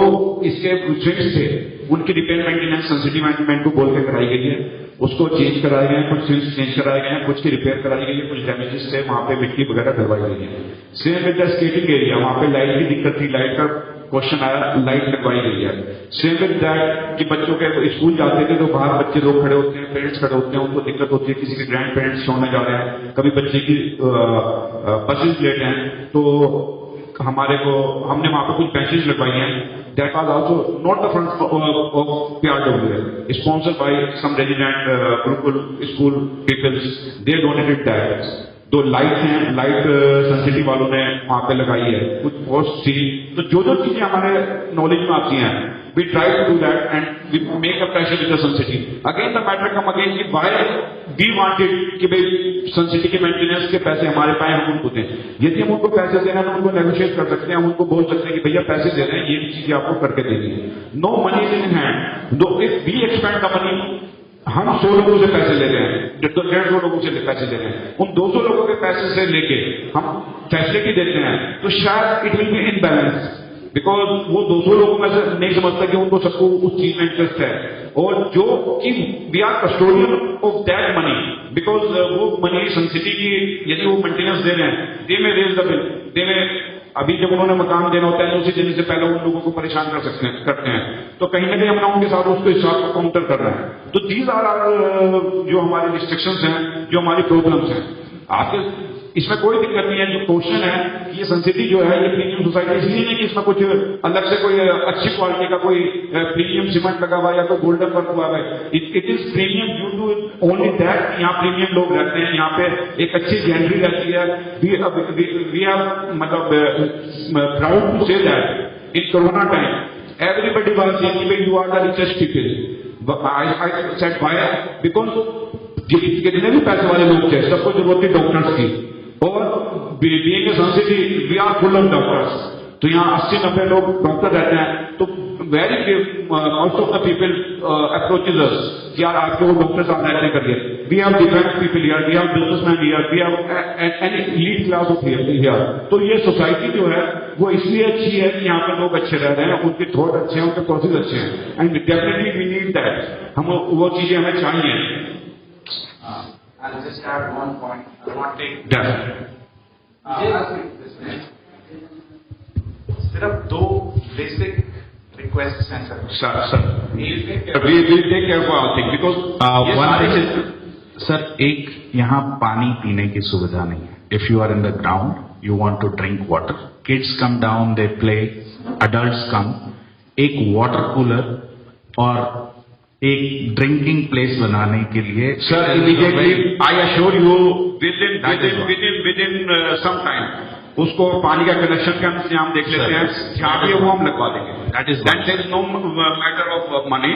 इसके स्विंग्स थे उनकी repair maintenance Sun City management को बोल के कराई गई है, उसको चेंज कराए गए हैं, कुछ स्विंग्स चेंज कराए गए हैं, कुछ की रिपेयर कराई गई है, कुछ डैमेजेस थे, वहां पे मिट्टी वगैरह डलवाई गई है। Same with the skating area, वहां पे लाइट की दिक्कत थी, लाइट का क्वेश्चन आया, लाइट लगवाई गई है। सेम विद दैट कि बच्चों के स्कूल जाते थे तो बाहर बच्चे लोग खड़े होते हैं, पेरेंट्स खड़े होते हैं, उनको दिक्कत होती है, किसी के ग्रैंड पेरेंट्स छोड़ने जा रहे हैं, कभी बच्चे की बसेज लेट हैं, तो हमारे को हमने वहां पे कुछ बेंचेज लगवाई हैं, that was also not the front of PRWL, sponsored by some resident Gurukul school peoples, they donated that. तो लाइट हैं, लाइट सन सिटी वालों ने वहां पे लगाई है, कुछ पोस्ट थी, तो जो चीजें हमारे नॉलेज में आती हैं, we try to do that and we make a pressure with the Sun City. Again the matter come again कि व्हाई वी वांटेड कि भाई सन सिटी के मेंटेनेंस के पैसे हमारे पाए, हम उनको दें। यदि हम उनको पैसे देना तो उनको नेगोशिएट कर सकते हैं, हम उनको बोल सकते हैं कि भैया पैसे दे रहे हैं, ये चीजें आपको करके देनी है। No money is in hand, though if we expend the money, हम 100 लोगों से पैसे ले रहे हैं, 150 लोगों से पैसे ले रहे हैं, उन 200 लोगों के पैसे से लेके हम फैसिलिटी देते हैं, तो शायद it will be in balance, because वो 200 लोगों में से नहीं समझता कि उनको सबको उस चीज में इंटरेस्ट है, और जो कि we are custodian of that money, because वो मनी सन सिटी की, यदि वो मेंटेनेंस दे रहे हैं, दे में रेज द बिल, दे में अभी जब उन्होंने मकान देना होता है उसी देने से पहले उन लोगों को परेशान करते हैं, तो कहीं ना कहीं हम उनके साथ उसको हिसाब को काउंटर कर रहे हैं। तो दीज आर जो हमारी रिस्ट्रिक्शंस हैं, जो हमारी प्रॉब्लम्स हैं। आपके इसमें कोई दिक्कत नहीं है, जो क्वेश्चन है कि ये सन सिटी जो है ये प्रीमियम सोसाइटी इसलिए नहीं कि इसमें कुछ अलग से कोई अच्छी क्वालिटी का कोई प्रीमियम सीमेंट लगा हुआ या कोई गोल्डन वर्क हुआ है, it is premium due to only that, यहाँ प्रीमियम लोग रहते हैं, यहाँ पे एक अच्छी गैलरी रहती है, वी हैव मतलब proud to say that in corona time everybody was saying you are the richest people. I said why, because जितने भी पैसे वाले लोग थे सबको जरूरत थी डॉक्टर्स की, और being a sun city we are full of doctors, तो यहाँ 80-90 लोग डॉक्टर रहते हैं, तो very most of the people approaches us कि यार आपके वो डॉक्टर साहब रहते करिए, we have different people here, we have businessman here, we have any lead class of here. तो ये सोसाइटी जो है वो इसलिए अच्छी है कि यहाँ पे लोग अच्छे रह रहे हैं, उनके थॉट अच्छे हैं, उनके प्रोसेस अच्छे हैं, and definitely we need that, हम वो चीजें हमें चाहिए। I'll just add one point. I want to take सिर्फ 2 basic requests हैं sir. Sir, we will take care of all things because one thing is, sir, एक यहाँ पानी पीने की सुविधा नहीं है। If you are in the ground, you want to drink water. Kids come down, they play. Adults come. एक water cooler और एक ड्रिंकिंग प्लेस बनाने के लिए sir immediately I assure you within some time उसको पानी का connection का इंतजाम देख लेते हैं, जहाँ भी वो हम लगवा देंगे। That is no matter of money,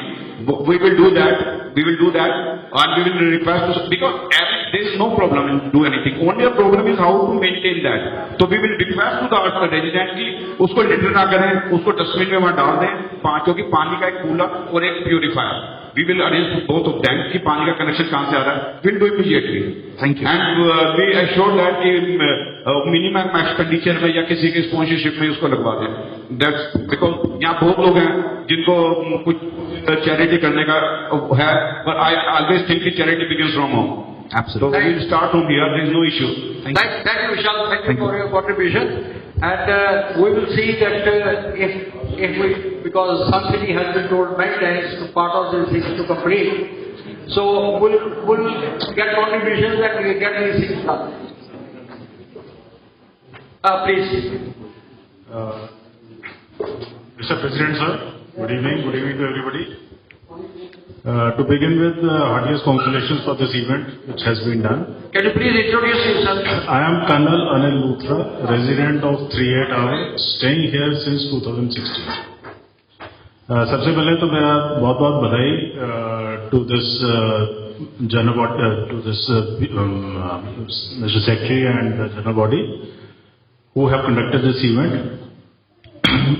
we will do that and we will request because every there is no problem in do anything. Only the problem is how to maintain that. So we will request to the resident कि उसको litre ना करें, उसको dustbin में वहाँ डाल दें, क्योंकि पानी का एक कूलर और एक purifier. We will arrange both of them कि पानी का कनेक्शन कहाँ से आ रहा है. We'll do immediately. Thank you. And we assure that कि मिनिमम एक्सपेंडिचर में या किसी के स्पॉन्सरशिप में उसको लगवा दें. That's because यहाँ बहुत लोग हैं जिनको कुछ चैरिटी करने का है, but I always think कि charity begins from home. Absolutely. So we will start from here. There is no issue. Thank you, Vishal. Thank you for your contribution. And we will see that if we, because Sun City has been told many times to part of these things to complete, so we'll get contributions and we get these things done. Please. Mr. President, sir, good evening to everybody. To begin with, heartiest congratulations for this event which has been done. Can you please introduce yourself? I am Colonel Anil Luthra, resident of 38 Tower, staying here since 2016. सबसे पहले तो मेरा बहुत बहुत बधाई to this to this Mr. Secretary and the General Body who have conducted this event.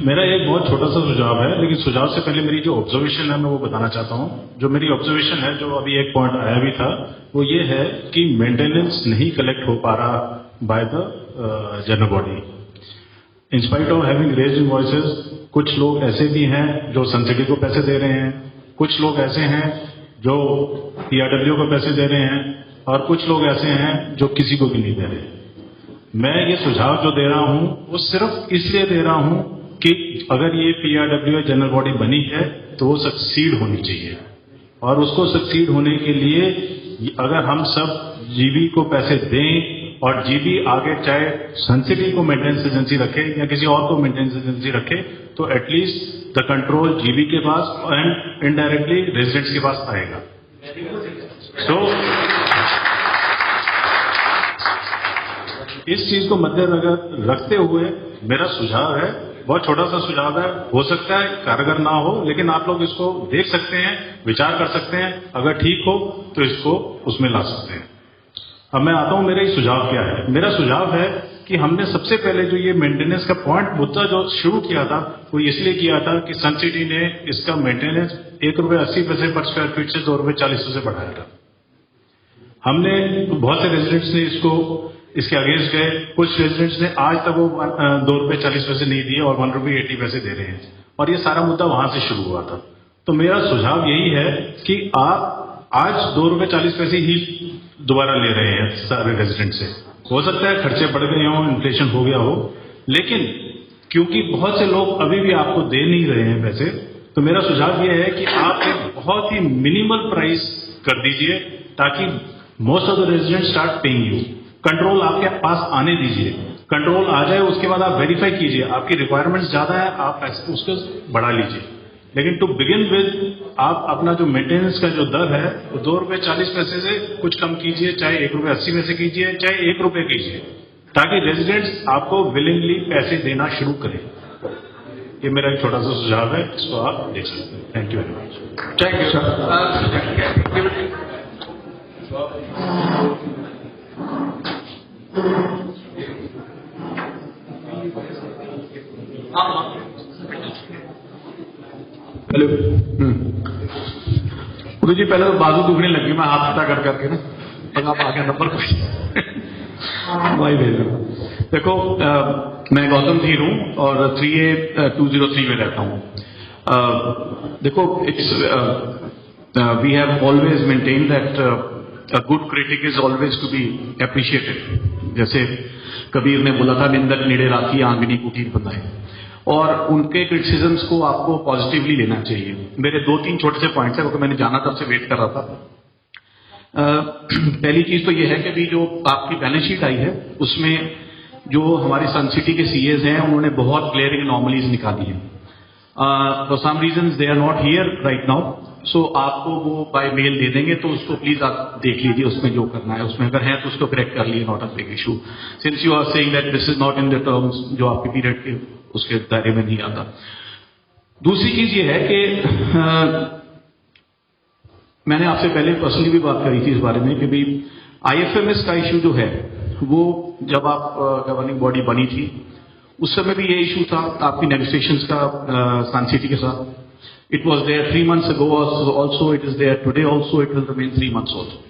मेरा एक बहुत छोटा सा सुझाव है, लेकिन सुझाव से पहले मेरी जो ऑब्जर्वेशन है मैं वो बताना चाहता हूँ. जो मेरी ऑब्जर्वेशन है, जो अभी एक पॉइंट आया भी था, वो ये है कि मेंटेनेंस नहीं कलेक्ट हो पा रहा by the general body. In spite of having raised invoices, कुछ लोग ऐसे भी हैं जो सन सिटी को पैसे दे रहे हैं, कुछ लोग ऐसे हैं जो पीआरडब्ल्यू को पैसे दे रहे हैं, और कुछ लोग ऐसे हैं जो किसी को भी नहीं दे रहे. मैं ये सुझाव जो दे रहा हूँ वो सिर्फ इसलिए दे रहा हूँ कि अगर ये पीआरडब्ल्यू जनरल बॉडी बनी है तो वो सक्सीड होनी चाहिए, और उसको सक्सीड होने के लिए अगर हम सब जीबी को पैसे दें और जीबी आगे चाहे सन सिटी को मेंटेनेंस एजेंसी रखे या किसी और को मेंटेनेंस एजेंसी रखे, तो एटलीस्ट द कंट्रोल जीबी के पास एंड इनडायरेक्टली रेजिडेंट्स के पास आएगा. तो इस चीज को मद्देनजर रखते हुए मेरा सुझाव है, बहुत छोटा सा सुझाव है, हो सकता है कारगर ना हो, लेकिन आप लोग इसको देख सकते हैं, विचार कर सकते हैं, अगर ठीक हो तो इसको उसमें ला सकते हैं. अब मैं आता हूं मेरा ये सुझाव क्या है. मेरा सुझाव है कि हमने सबसे पहले जो ये मेंटेनेंस का पॉइंट मुद्दा जो शुरू किया था वो इसलिए किया था कि सन सिटी ने इसका मेंटेनेंस ₹1.80 पर स्क्वायर फीट से ₹2.40 से बढ़ाया था. हमने बहुत से रेजिडेंट्स ने इसके अगेंस्ट गए. कुछ रेजिडेंट्स ने आज तक वो ₹2.40 नहीं दिए और ₹1.80 दे रहे हैं, और ये सारा मुद्दा वहां से शुरू हुआ था. तो मेरा सुझाव यही है कि आप आज ₹2.40 ही दोबारा ले रहे हैं सारे रेजिडेंट से. हो सकता है खर्चे बढ़ गए हों, इन्फ्लेशन हो गया हो, लेकिन क्योंकि बहुत से लोग अभी भी आपको दे नहीं रहे हैं पैसे, तो मेरा सुझाव यह है कि आप एक बहुत ही मिनिमल प्राइस कर दीजिए ताकि most of the resident start paying you. Control आपके पास आने दीजिए, कंट्रोल आ जाए उसके बाद आप वेरीफाई कीजिए, आपकी रिक्वायरमेंट्स ज्यादा है आप उसको बढ़ा लीजिए. लेकिन टू बिगिन विद आप अपना जो मेंटेनेंस का जो दर है वो ₹2.40 से कुछ कम कीजिए, चाहे ₹1.80 कीजिए, चाहे ₹1 कीजिए, ताकि रेजिडेंट्स आपको विलिंगली पैसे देना शुरू करें. ये मेरा एक छोटा सा सुझाव है, इसको आप देख सकते हैं. Thank you very much. Thank you sir. Hello. Uday ji, पहले तो बाजू दुखने लगी, मैं हाथ हटा कर करके ना, अब आप आगे नंबर कुछ वही भेज रहा हूँ. देखो, मैं गौतम धीर हूँ और 3A203 में रहता हूँ. देखो, we have always maintain that a good critic is always to be appreciated. जैसे कबीर ने बोला था, निंदक निडे राखी आंगनी कुटीर बनाए, और उनके क्रिटिसिज्म्स को आपको पॉजिटिवली लेना चाहिए. मेरे 2-3 छोटे से पॉइंट्स हैं, क्योंकि मैंने जाना तब से वेट कर रहा था. पहली चीज तो ये है कि अभी जो आपकी बैलेंस शीट आई है उसमें जो हमारे सन सिटी के सीएज हैं उन्होंने बहुत ग्लेयरिंग एनॉमलीज निकाली हैं. For some reason they are not here right now, so आपको वो बाय मेल दे देंगे, तो उसको प्लीज आप देख लीजिए, उसमें जो करना है उसमें अगर है तो उसको करेक्ट कर लीजिए. Not a big issue, since you are saying that this is not in the terms जो आपके पीरियड के उसके दायरे में नहीं आता. दूसरी चीज ये है कि मैंने आपसे पहले पर्सनली भी बात करी थी इस बारे में कि भाई IFMS का इशू जो है वो जब आप गवर्निंग बॉडी बनी थी उस समय भी ये इशू था आपकी नेगोशिएशंस का सन सिटी के साथ. It was there 3 months ago also, it is there today also, it will remain 3 months also.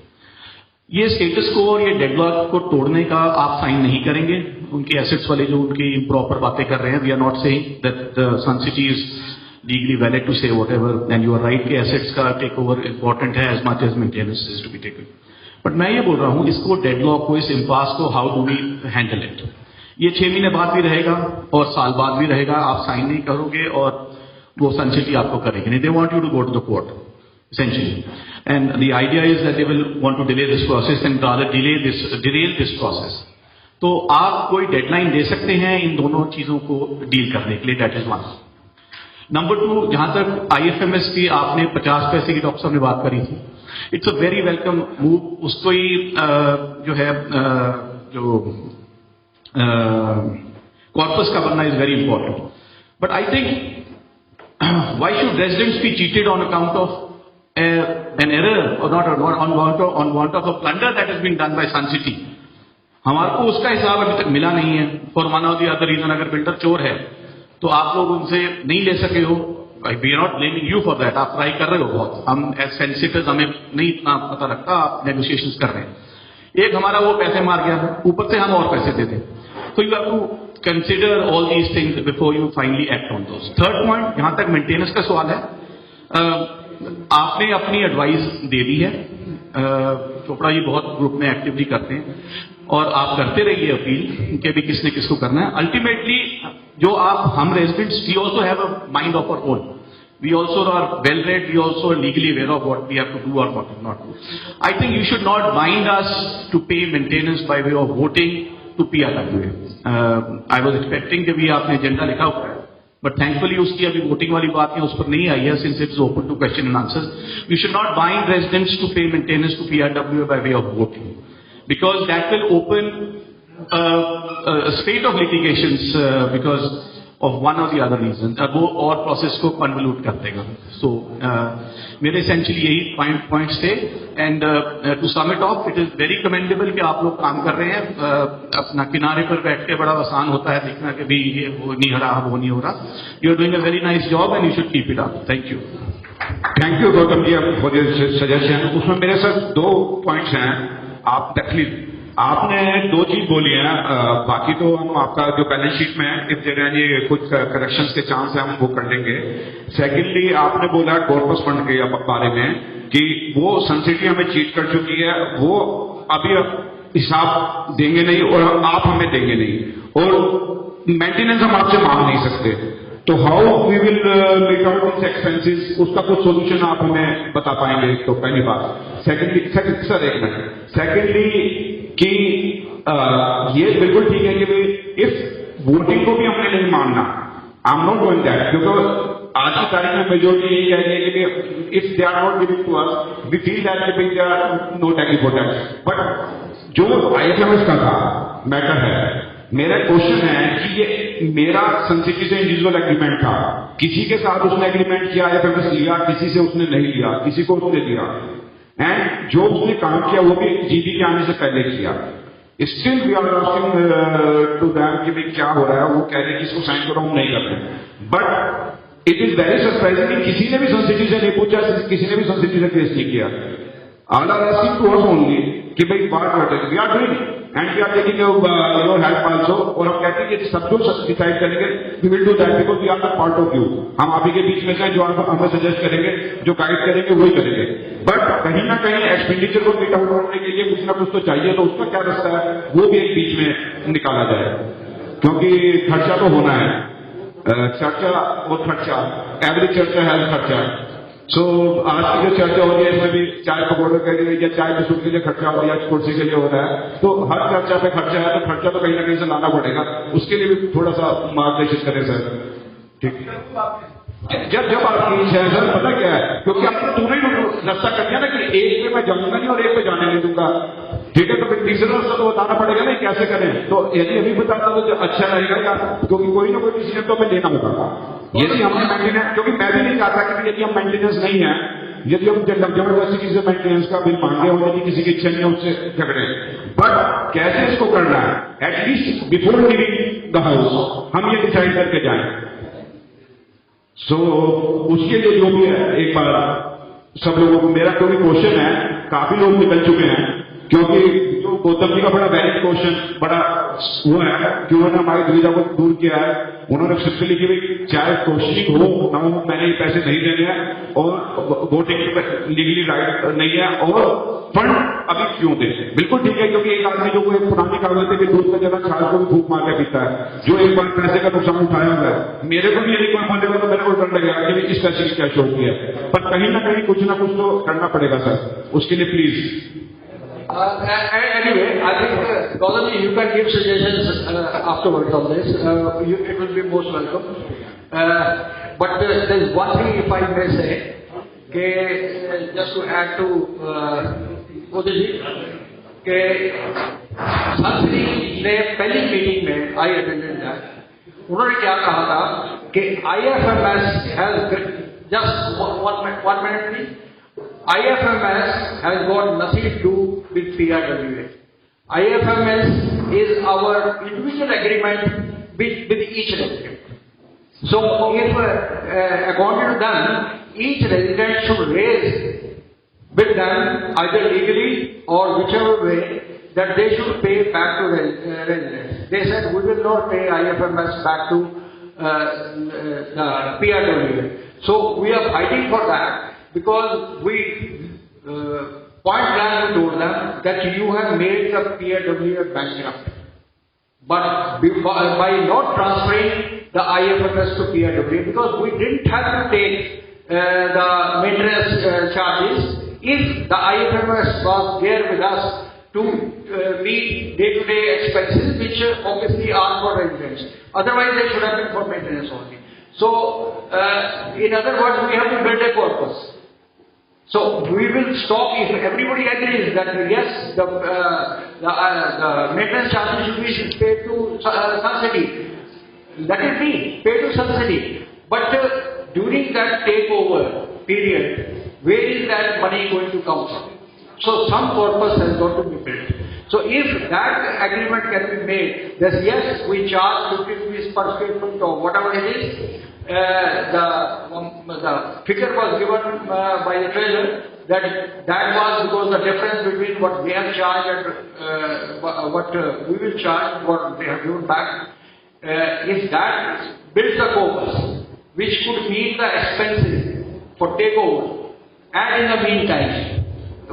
ये स्टेटस को और ये डेडलॉक को तोड़ने का आप साइन नहीं करेंगे. उनके एसेट्स वाले जो उनकी इम्प्रॉपर बातें कर रहे हैं, we are not saying that Sun City is legally valid to say whatever, and you are right कि एसेट्स का टेक ओवर इंपॉर्टेंट है as much as maintenance is to be taken. But मैं ये बोल रहा हूं इसको डेडलॉक को, इस इम्पास को how do we handle it. ये 6 महीने बाद भी रहेगा और साल बाद भी रहेगा. आप साइन नहीं करोगे और वो सन सिटी आपको करेगी नहीं. They want you to go to the court essentially, and the idea is that they will want to delay this process and rather derail this process. तो आप कोई डेडलाइन दे सकते हैं इन दोनों चीजों को डील करने के लिए. That is one. नंबर 2, जहां तक IFMS की आपने 50 पैसे की डॉक्टर साहब ने बात करी थी, it's a very welcome move. उसको ही जो है जो कॉर्पस का बनना is very important. But I think why should residents B cheated on account of an error or not on want of a plunder that has been done by Sun City. हमारे को उसका हिसाब अभी तक मिला नहीं है. For one of the other reason, अगर बिल्डर चोर है तो आप लोग उनसे नहीं ले सके हो. We are not blaming you for that. आप ट्राई कर रहे हो बहुत. हम एज सेंसिटिव हमें नहीं इतना पता लगता. आप नेगोशिएशंस कर रहे हैं. एक हमारा वो पैसे मार गया, ऊपर से हम और पैसे देते. तो you have to consider all these things before you finally act on those. Third point, जहां तक मेंटेनेंस का सवाल है, आपने अपनी एडवाइस दे दी है. चोपड़ा जी बहुत ग्रुप में एक्टिवली करते हैं और आप करते रहिए अपील कि भी किसने किसको करना है. अल्टीमेटली जो हम residents, we also have a mind of our own. We also are well read, we also legally aware of what we have to do और what not do. I think you should not bind us to pay maintenance by way of voting to PRWA. I was expecting कि भी आपने agenda लिखा हुआ है, but thankfully उसकी अभी voting वाली बात है, उस पर नहीं आई है, since it is open to question and answer. You should not bind residents to pay maintenance to PRWA by way of voting, because that will open state of litigations because of one or the other reason. वो और process को कन्वल्यूट कर देगा. सो मेरे essentially यही points थे. And to sum it off, it is very commendable कि आप लोग काम कर रहे हैं. अपना किनारे पर बैठ के बड़ा आसान होता है देखना कि भी ये वो नहीं हो रहा, वो नहीं हो रहा. You are doing a very nice job and you should keep it up. Thank you. Thank you Gautam ji for this suggestion. उसमें मेरे साथ 2 पॉइंट्स हैं. आप तकलीफ आपने 2 चीज बोली है. बाकी तो हम आपका जो बैलेंस शीट में है, इस जगह ये कुछ करेक्शंस के चांस है, हम वो कर लेंगे. सेकेंडली आपने बोला कॉर्पस फंड के बारे में कि वो सन सिटी हमें चीट कर चुकी है, वो अभी हिसाब देंगे नहीं और आप हमें देंगे नहीं, और मेंटेनेंस हम आपसे मांग नहीं सकते. तो how we will make out this expenses, उसका कुछ सोल्यूशन आप हमें बता पाएंगे? तो पहली बात. सेकेंडली सर एक मिनट. सेकेंडली कि ये बिल्कुल ठीक है कि इफ वोटिंग को भी हमने नहीं मानना, आई एम नॉट डूइंग दैट, क्योंकि आज की तारीख में मेजोरिटी यही कह रही है कि if they are not giving to us we feel that they are not agree for that. But जो IFMS का था मैटर है, मेरा क्वेश्चन है कि ये मेरा सन सिटी से इंडिविजुअल एग्रीमेंट था, किसी के साथ उसने एग्रीमेंट किया, IFMS लिया, किसी से उसने नहीं लिया, किसी को उसने दिया, एंड जो उसने काम किया वो भी GD के आने से पहले किया. Still we are asking to them कि भाई क्या हो रहा है. वो कह रहे हैं कि इसको साइन करो, हम नहीं कर रहे. But it is very surprising कि किसी ने भी सन सिटी से नहीं पूछा, किसी ने भी सन सिटी से केस नहीं किया. All are asking to us only कि भाई बात we are doing and we are taking your help also. और हम कहते हैं कि सब लोग डिसाइड करेंगे, we will do that because we are the part of you. हम आप ही के बीच में से जो आप हमें सजेस्ट करेंगे, जो गाइड करेंगे, वही करेंगे. बट कहीं ना कहीं एक्सपेंडिचर को मीट आउट करने के लिए कुछ ना कुछ तो चाहिए. तो उसका क्या रास्ता है, वो भी एक बीच में निकाला जाए, क्योंकि खर्चा तो होना है. चर्चा और खर्चा, एवरी चर्चा है खर्चा. सो आज की जो चर्चा हो रही है इसमें भी चाय पकौड़े के लिए या चाय बिस्कुट के लिए खर्चा हो या कुर्सी के लिए हो रहा है. तो हर चर्चा पे खर्चा है, तो खर्चा तो कहीं ना कहीं से लाना पड़ेगा. उसके लिए भी थोड़ा सा मार्गदर्शन करें सर. ठीक है. जब आपकी इच्छा है सर, पता क्या है, क्योंकि आपने दोनों ही रास्ता कर दिया ना कि एक पे मैं जाऊंगा नहीं और एक पे जाने नहीं दूंगा. ठीक है, तो फिर तीसरा रास्ता तो बताना पड़ेगा ना कैसे करें. तो यदि अभी बताता तो अच्छा रहेगा यार, क्योंकि कोई ना कोई डिसीजन तो हमें लेना होगा. यदि हमने मेंटेनेंस, क्योंकि मैं भी नहीं चाहता कि यदि हम मेंटेनेंस नहीं है यदि हम जबरदस्ती किसी से मेंटेनेंस का बिल मांगे और यदि किसी की इच्छा नहीं है उससे झगड़े, बट कैसे इसको करना है, at least before leaving the house हम ये डिसाइड करके जाएं। सो उसके लिए जो भी है, एक बार सब लोगों को मेरा कोई क्वेश्चन है, काफी लोग निकल चुके हैं, क्योंकि जो गौतम जी का बड़ा वैलिड क्वेश्चन, बड़ा वो है कि उन्होंने हमारी दुविधा को दूर किया है। उन्होंने सिर्फ लिखी भाई चाहे क्वेश्चनिंग हो ना हो, मैंने ये पैसे नहीं देने हैं और वोटिंग लीगली राइट नहीं है, और फंड अभी क्यों दे। बिल्कुल ठीक है, क्योंकि एक आदमी जो कोई पुरानी कहावत है कि दूध का जगह छाल को भी फूक मार के पीता है, जो एक बार पैसे का नुकसान उठाया हुआ है, मेरे को भी यदि कोई बोलेगा तो मेरे को डर लगेगा कि इस पैसे की क्या शौक किया, पर कहीं ना कहीं कुछ ना कुछ तो करना पड़ेगा सर, उसके लिए please. Anyway, I think Gautam, you can give suggestions afterwards on this. It will be most welcome. But there is one thing, if I may say, just to add to Modi ji, कि संसदी ने पहली meeting में I attended है, उन्होंने क्या कहा था कि IFMS has just one minute please. IFMS has got nothing to do with PRWA. IFMS is our individual agreement with each resident. So if according to them, each resident should raise with them either legally or whichever way that they should pay back to residents. They said we will not pay IFMS back to the PRWA. So we are fighting for that. Because we point blank told them that you have made the PRWA bankrupt. But by not transferring the IFMS to PRWA, because we didn't have to take the maintenance charges if the IFMS was there with us to meet day-to-day expenses, which obviously are for residents. Otherwise, they should have been for maintenance only. So, in other words, we have to build a corpus. So we will stop if everybody agrees that yes, the maintenance charges should be paid to Sun City. Let it be paid to Sun City. But during that takeover period, where is that money going to come from? So some corpus has got to be built. So if that agreement can be made, that yes, we charge 50 rupees per square foot or whatever it is. The figure was given by the treasurer that was because the difference between what they have charged and what we will charge, what they have given back, if that builds the corpus which could meet the expenses for takeover, and in the meantime,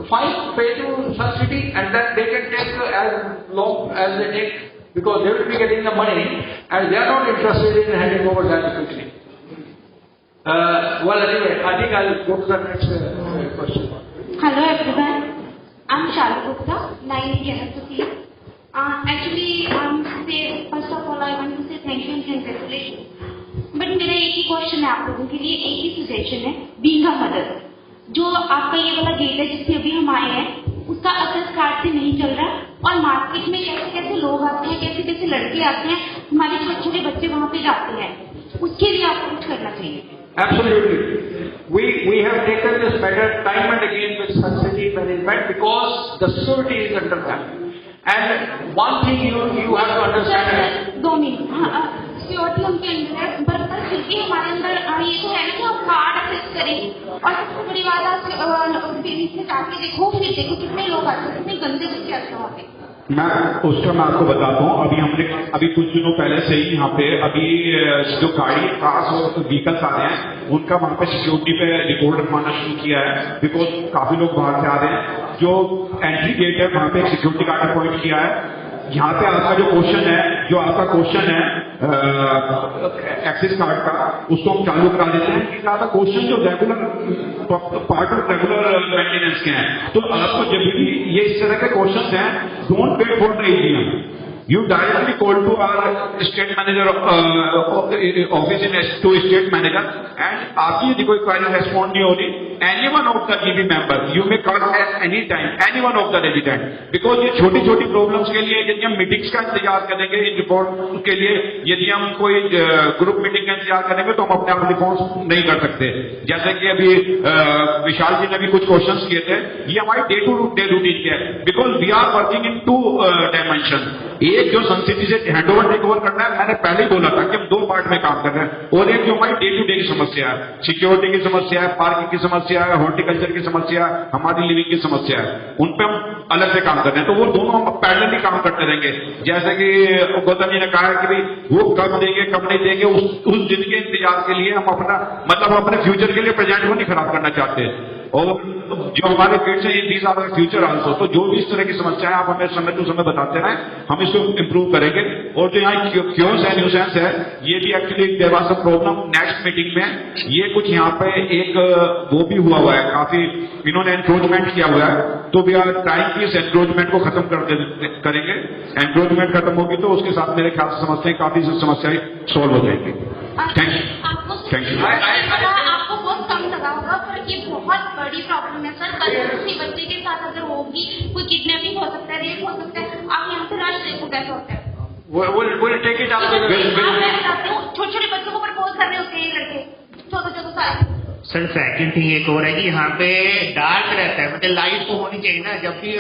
fine, pay to Sun City, and then they can take as long as they take, because they will be getting the money and they are not interested in handing over that quickly. Well, anyway, I think I'll go to the next question. Hello everyone, I'm Shalini Gupta, 9 KFC. Actually, first of all, I want to say thank you and congratulations. But मेरा एक ही question है आप लोगों के लिए, एक ही suggestion है, being a mother, जो आपका ये वाला गेट है जिससे अभी हम आए हैं, उसका असेस कार्ड से नहीं चल रहा, और मार्केट में कैसे कैसे लोग आते हैं, कैसे कैसे लड़के आते हैं, हमारे छोटे छोटे बच्चे वहाँ पे जाते हैं, उसके लिए आपको कुछ करना चाहिए. Absolutely. We have taken this matter time and again with Sun City management because the security is under them. And one thing you have to understand. 2 minute. Security उनके अंदर है, पर फिर भी हमारे अंदर ये तो है ना कि हम कार्ड एक्सेस करें, और सबसे बड़ी बात आप नीचे जाके देखो, फिर देखो कितने लोग आते हैं, कितने गंदे बच्चे आते हैं वहाँ पे. मैं आपको बताता हूँ, अभी कुछ दिनों पहले से ही यहाँ पे अभी जो गाड़ी कार्स और व्हीकल्स आ रहे हैं उनका वहाँ पे सिक्योरिटी पे रिकॉर्ड रखवाना शुरू किया है, बिकॉज काफी लोग बाहर से आ रहे हैं. जो एंट्री गेट है वहाँ पे सिक्योरिटी गार्ड अपॉइंट किया है. यहाँ पे आपका जो क्वेश्चन है एक्सेस कार्ड का, उसको हम चालू करा देते हैं. कि ज्यादा क्वेश्चन जो regular part of regular maintenance के हैं, तो आपको जब भी ये इस तरह के क्वेश्चन हैं, don't wait for the AGM, you directly call to our state manager office in to state manager, and आपकी यदि कोई क्वारी रेस्पॉन्ड नहीं हो रही any one of the GB member, you may call at any time any one of the resident, because ये छोटी छोटी problems के लिए यदि हम मीटिंग्स का इंतजार करेंगे इन रिपोर्ट के लिए, यदि हम कोई ग्रुप मीटिंग का इंतजार करेंगे तो हम अपने आप रिस्पॉन्स नहीं कर सकते। जैसे कि अभी विशाल जी ने भी कुछ क्वेश्चंस किए थे, ये हमारी डे टू डे रूटीन के है, because we are working in 2 dimension. एक जो संस्कृति से हैंडओवर टेक ओवर करना है, मैंने पहले ही बोला था कि हम 2 पार्ट में काम कर रहे हैं, और एक जो हमारी डे टू डे की समस्या है, सिक्योरिटी की समस्या है, पार्किंग की समस्या है, हॉर्टिकल्चर की समस्या है, हमारी लिविंग की समस्या है, उन पे हम अलग से काम कर रहे हैं। तो वो दोनों हम पैरेलली काम करते रहेंगे। जैसे कि गौतम जी ने कहा है कि भाई वो कब देंगे कब नहीं देंगे, उस दिन के इंतजार के लिए हम अपना मतलब अपने फ्यूचर के लिए प्रेजेंट को नहीं खराब करना चाहते। और जो हमारे किड्स हैं, ये 20 आवर फ्यूचर आल्सो, तो जो भी इस तरह की समस्या है आप हमें समय टू समय बताते रहें, हम इसको इम्प्रूव करेंगे। और जो यहाँ क्योर्स है, न्यूसेंस है, ये भी actually there was a problem next meeting में, ये कुछ यहाँ पे एक वो भी हुआ है, काफी इन्होंने एनक्रोचमेंट किया हुआ है, तो वी आर ट्राइंग कि इस एनक्रोचमेंट को खत्म करेंगे। एनक्रोचमेंट खत्म होगी तो उसके साथ मेरे ख्याल से समस्याएं काफी समस्याएं सोल्व हो जाएंगी। Thank you. आपको बहुत कम लगा होगा, पर ये बहुत बड़ी प्रॉब्लम है सर। कल किसी बच्चे के साथ अगर होगी, कोई किडनैपिंग हो सकता है, रेप हो सकता है, आप यहाँ से राष्ट्र देखो कैसे होता है। छोटे छोटे बच्चों को प्रपोज कर रहे होते हैं लड़के, 14-14 साल। सर सेकंड थिंग एक और है कि यहाँ पे डार्क रहता है, मतलब लाइट तो होनी चाहिए ना, जब भी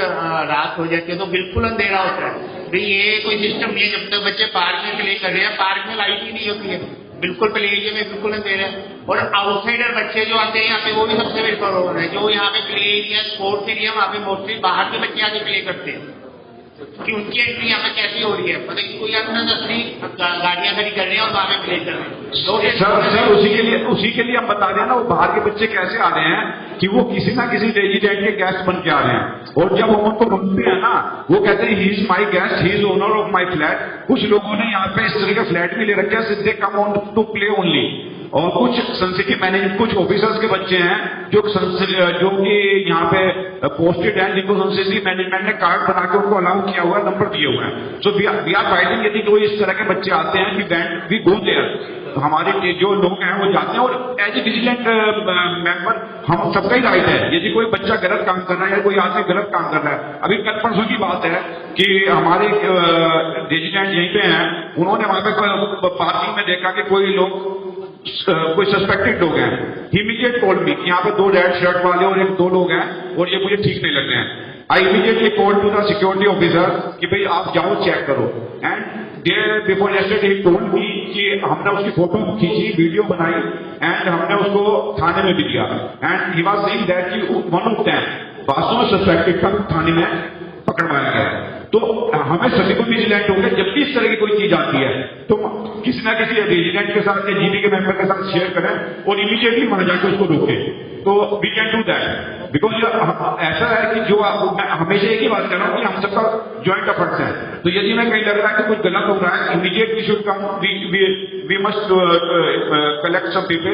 रात हो जाती है तो बिल्कुल अंधेरा होता है। भाई ये कोई सिस्टम नहीं है, जब तक बच्चे पार्क में प्ले कर रहे हैं, पार्क में लाइट ही नहीं होती है, बिल्कुल प्ले एरिया में बिल्कुल अंधेरा है। और आउटसाइडर बच्चे जो आते हैं यहाँ पे, वो भी सबसे बड़ी प्रॉब्लम है। जो यहाँ पे प्ले एरिया, स्पोर्ट्स एरिया, वहाँ पे मोस्टली बाहर के बच्चे आके प्ले करते हैं, कि उनकी एंट्री यहाँ पे कैसी हो रही है, मतलब कि कोई अपना अपनी गाड़ियां खड़ी कर रहे हैं और वहाँ पे प्ले कर रहे हैं। सर उसी के लिए हम बता रहे हैं ना, वो बाहर के बच्चे कैसे आ रहे हैं कि वो किसी ना किसी रेजिडेंट के गेस्ट बन के आ रहे हैं, और जब हम उनको ढूंढते हैं ना, वो कहते हैं he is my guest, he is owner of my flat. कुछ लोगों ने यहाँ पे इस तरह के फ्लैट भी ले रखे हैं, सिद्धे come on to play only. और कुछ संसिटी मैनेजर, कुछ ऑफिसर्स के बच्चे हैं जो कि यहाँ पे पोस्टेड हैं, जिनको संसिटी मैनेजमेंट ने कार्ड बना के उनको अलाउ किया हुआ है, नंबर दिए हुए हैं। सो वी आर फाइटिंग, यदि कोई इस तरह के बच्चे आते हैं वी गो देयर, हमारे जो लोग हैं वो जाते हैं, और एज ए विजिलेंट मेंबर हम सबका ही राइट है, यदि कोई बच्चा गलत काम कर रहा है या कोई आदमी गलत काम कर रहा है। अभी कल परसों की बात है कि हमारे रेजिडेंट यहीं पे हैं, उन्होंने वहां पे पार्किंग में देखा कि कोई सस्पेक्टेड लोग हैं। इमीडिएट कॉल मी, यहाँ पे 2 रेड शर्ट वाले और 2 लोग हैं, और ये मुझे ठीक नहीं लग रहे हैं। I immediately call to the security officer कि भाई आप जाओ चेक करो, एंड डे बिफोर यस्टरडे ही टोल्ड मी कि हमने उसकी फोटो खींची, वीडियो बनाई, एंड हमने उसको थाने में भी दिया, and he was saying that कि वन ऑफ देम वास्तव में सस्पेक्टेड था, थाने में पकड़वाया गया। तो हमें सभी को विजिलेंट हो गए, जब भी इस तरह की कोई चीज आती है तो किसी ना किसी रेजिडेंट के साथ या जीबी के मेंबर के साथ शेयर करें और इमीडिएटली वहां जाकर उसको रोकें। तो we can do that, because ऐसा है कि जो मैं हमेशा एक ही बात कर रहा हूँ कि हम सबका ज्वाइंट एफर्ट्स है। तो यदि मैं कहीं लग रहा है कि कुछ गलत हो रहा है, immediate we should come, we must collect some people,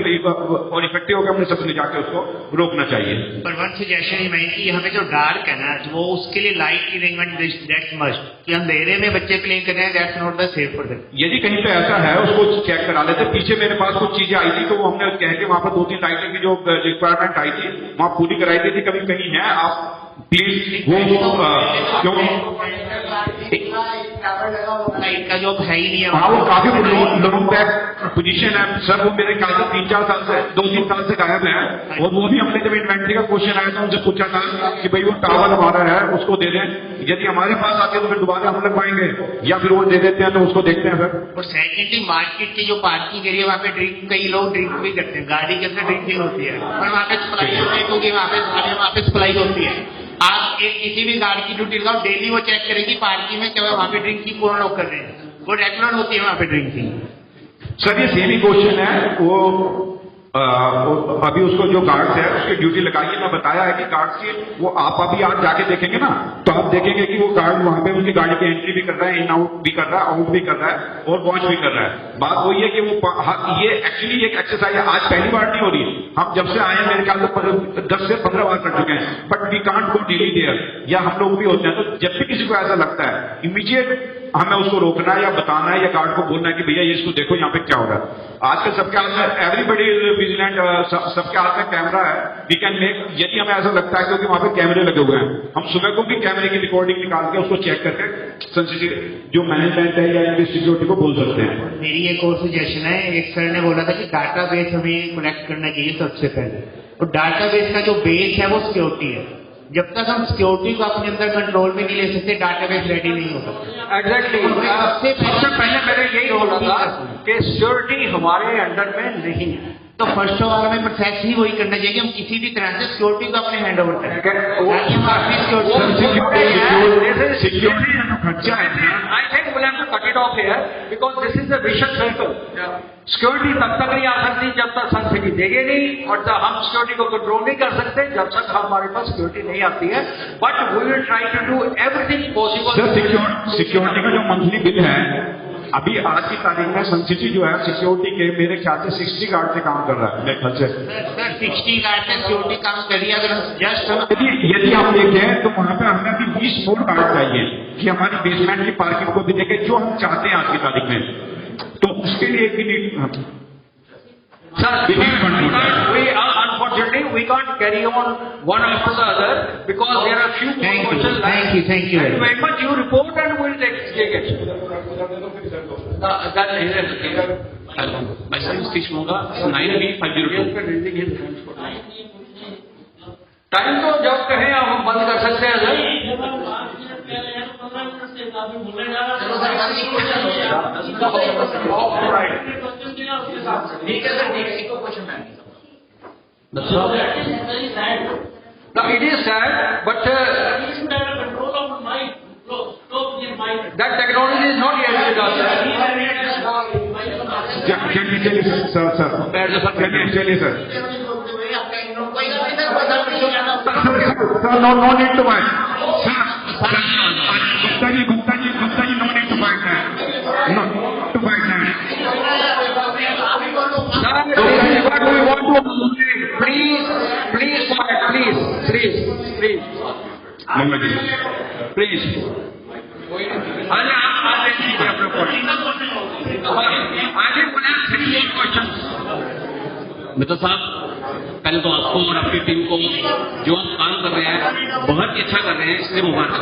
और इफेक्टिव होकर हमने सबने जाके उसको रोकना चाहिए। पर वन सजेशन मैं कि यहाँ पे जो डार्क है ना, तो वो उसके लिए लाइट अरेंजमेंट दैट्स मस्ट, कि अंधेरे में बच्चे प्ले कर रहे हैं, that's not the safe for them. यदि कहीं पे ऐसा है उसको चेक करा लेते। पीछे मेरे पास कुछ चीजें आई थी, तो वो हमने कह के वहां पर 2-3 लाइटें की जो रिक्वायरमेंट आई थी वहां पूरी कराई थी। कभी कहीं है आप प्लीज वो क्यों लाइट का जॉब है ही नहीं है। हाँ, वो काफी लॉन्ग बैक पोजीशन है सर, वो मेरे ख्याल से 3-4 साल से 2-3 साल से गायब है। और वो भी हमने जब इन्वेंट्री का क्वेश्चन आया था उनसे पूछा था कि भाई वो टावर हमारा है उसको दे दें, यदि हमारे पास आते हैं तो फिर दोबारा हम लगवाएंगे, या फिर वो दे देते हैं तो उसको देखते हैं सर। और सेकेंडली मार्केट की जो पार्किंग एरिया, वहाँ पे ड्रिंक, कई लोग ड्रिंक भी करते हैं, गाड़ी के अंदर ड्रिंकिंग होती है, और वहाँ पे सप्लाई होती है, क्योंकि वहाँ पे सप्लाई होती है। आप एक किसी भी गाड़ी की ड्यूटी लगाओ, डेली वो चेक करेगी पार्किंग में क्या वहाँ पे ड्रिंकिंग कौन लोग कर रहे हैं, वो रेगुलर होती है वहाँ पे ड्रिंकिंग। सर ये सेम ही क्वेश्चन है, वो अभी उसको जो गार्ड्स है उसकी ड्यूटी लगाइए। मैं बताया है कि गार्ड्स की वो आप अभी आज जाके देखेंगे ना, तो आप देखेंगे कि वो गार्ड वहां पे उनकी गाड़ी की एंट्री भी कर रहा है, इन आउट भी कर रहा है, आउट भी कर रहा है, और वॉच भी कर रहा है। बात वही है कि वो ये एक्चुअली एक एक्सरसाइज है, आज पहली बार नहीं हो रही। हम जब से आए हैं मेरे ख्याल से 10 से 15 बार कर चुके हैं, but we can't go daily there, या हम लोग भी होते हैं। तो जब भी किसी को ऐसा लगता है इमीडिएट हमें उसको रोकना है या बताना है या गार्ड को बोलना है कि भैया ये इसको देखो यहाँ पे क्या हो रहा है। आजकल सबके हाथ में एवरीबडी इज विजिलेंट, सबके हाथ में कैमरा है। वी कैन मेक, यदि हमें ऐसा लगता है क्योंकि वहां पे कैमरे लगे हुए हैं, हम सुबह को भी कैमरे की रिकॉर्डिंग निकाल के उसको चेक करके सेंसिटिव जो मैनेजमेंट है या सिक्योरिटी को बोल सकते हैं। मेरी एक और सजेशन है, एक सर ने बोला था कि डाटाबेस हमें कलेक्ट करना चाहिए सबसे पहले, और डाटाबेस का जो बेस है वो सिक्योरिटी है। जब तक हम सिक्योरिटी को अपने अंदर कंट्रोल में नहीं ले सकते, डाटाबेस रेडी नहीं हो सकता। एग्जैक्टली, सबसे पहले मैंने यही बोला था कि सिक्योरिटी हमारे अंडर में नहीं है, तो फर्स्ट ऑफ ऑल हमें प्रोसेस ही वही करना चाहिए कि हम किसी भी तरह से सिक्योरिटी को अपने हैंड ओवर करें, ताकि हम अपनी सिक्योरिटी खर्चा है। I think we'll have to cut it off here because this is a vicious circle. Security तब तक नहीं आ सकती जब तक सन सिटी देंगे नहीं, और जब हम सिक्योरिटी को कंट्रोल नहीं कर सकते जब तक हमारे पास सिक्योरिटी नहीं आती है। But we will try to do everything possible. Security का जो मंथली बिल है अभी आज की तारीख में सन सिटी जो है सिक्योरिटी के मेरे ख्याल से 60 गार्ड से काम कर रहा है मेरे ख्याल से। सर 60 गार्ड से सिक्योरिटी काम करिए, अगर हम जस्ट यदि आप देखें तो वहां पे हमें अभी 20 मोर गार्ड चाहिए कि हमारी बेसमेंट की पार्किंग को भी देखें, जो हम चाहते हैं आज की तारीख में। तो उसके लिए भी unfortunately we can't carry on one after the other because there are few more questions. Thank you very much. You report and we'll take it. My son is Tish Moga, 9B502. Time तो जब कहें हम बंद कर सकते हैं sir. ठीक है सर, ठीक है, एक क्वेश्चन है। Now it is sad, but that technology is not yet with us. Can you tell us, sir? Can you tell us, sir? Sir, no need to buy. Sir, Gupta ji, no need to buy that. No, to buy that. Sir, this is what we want to avoid. Please, please. अरे आप देखिए अपने question. मित्र साहब, पहले तो आपको और आपकी टीम को जो आप काम कर रहे हैं बहुत ही अच्छा कर रहे हैं, इसलिए मुबारक।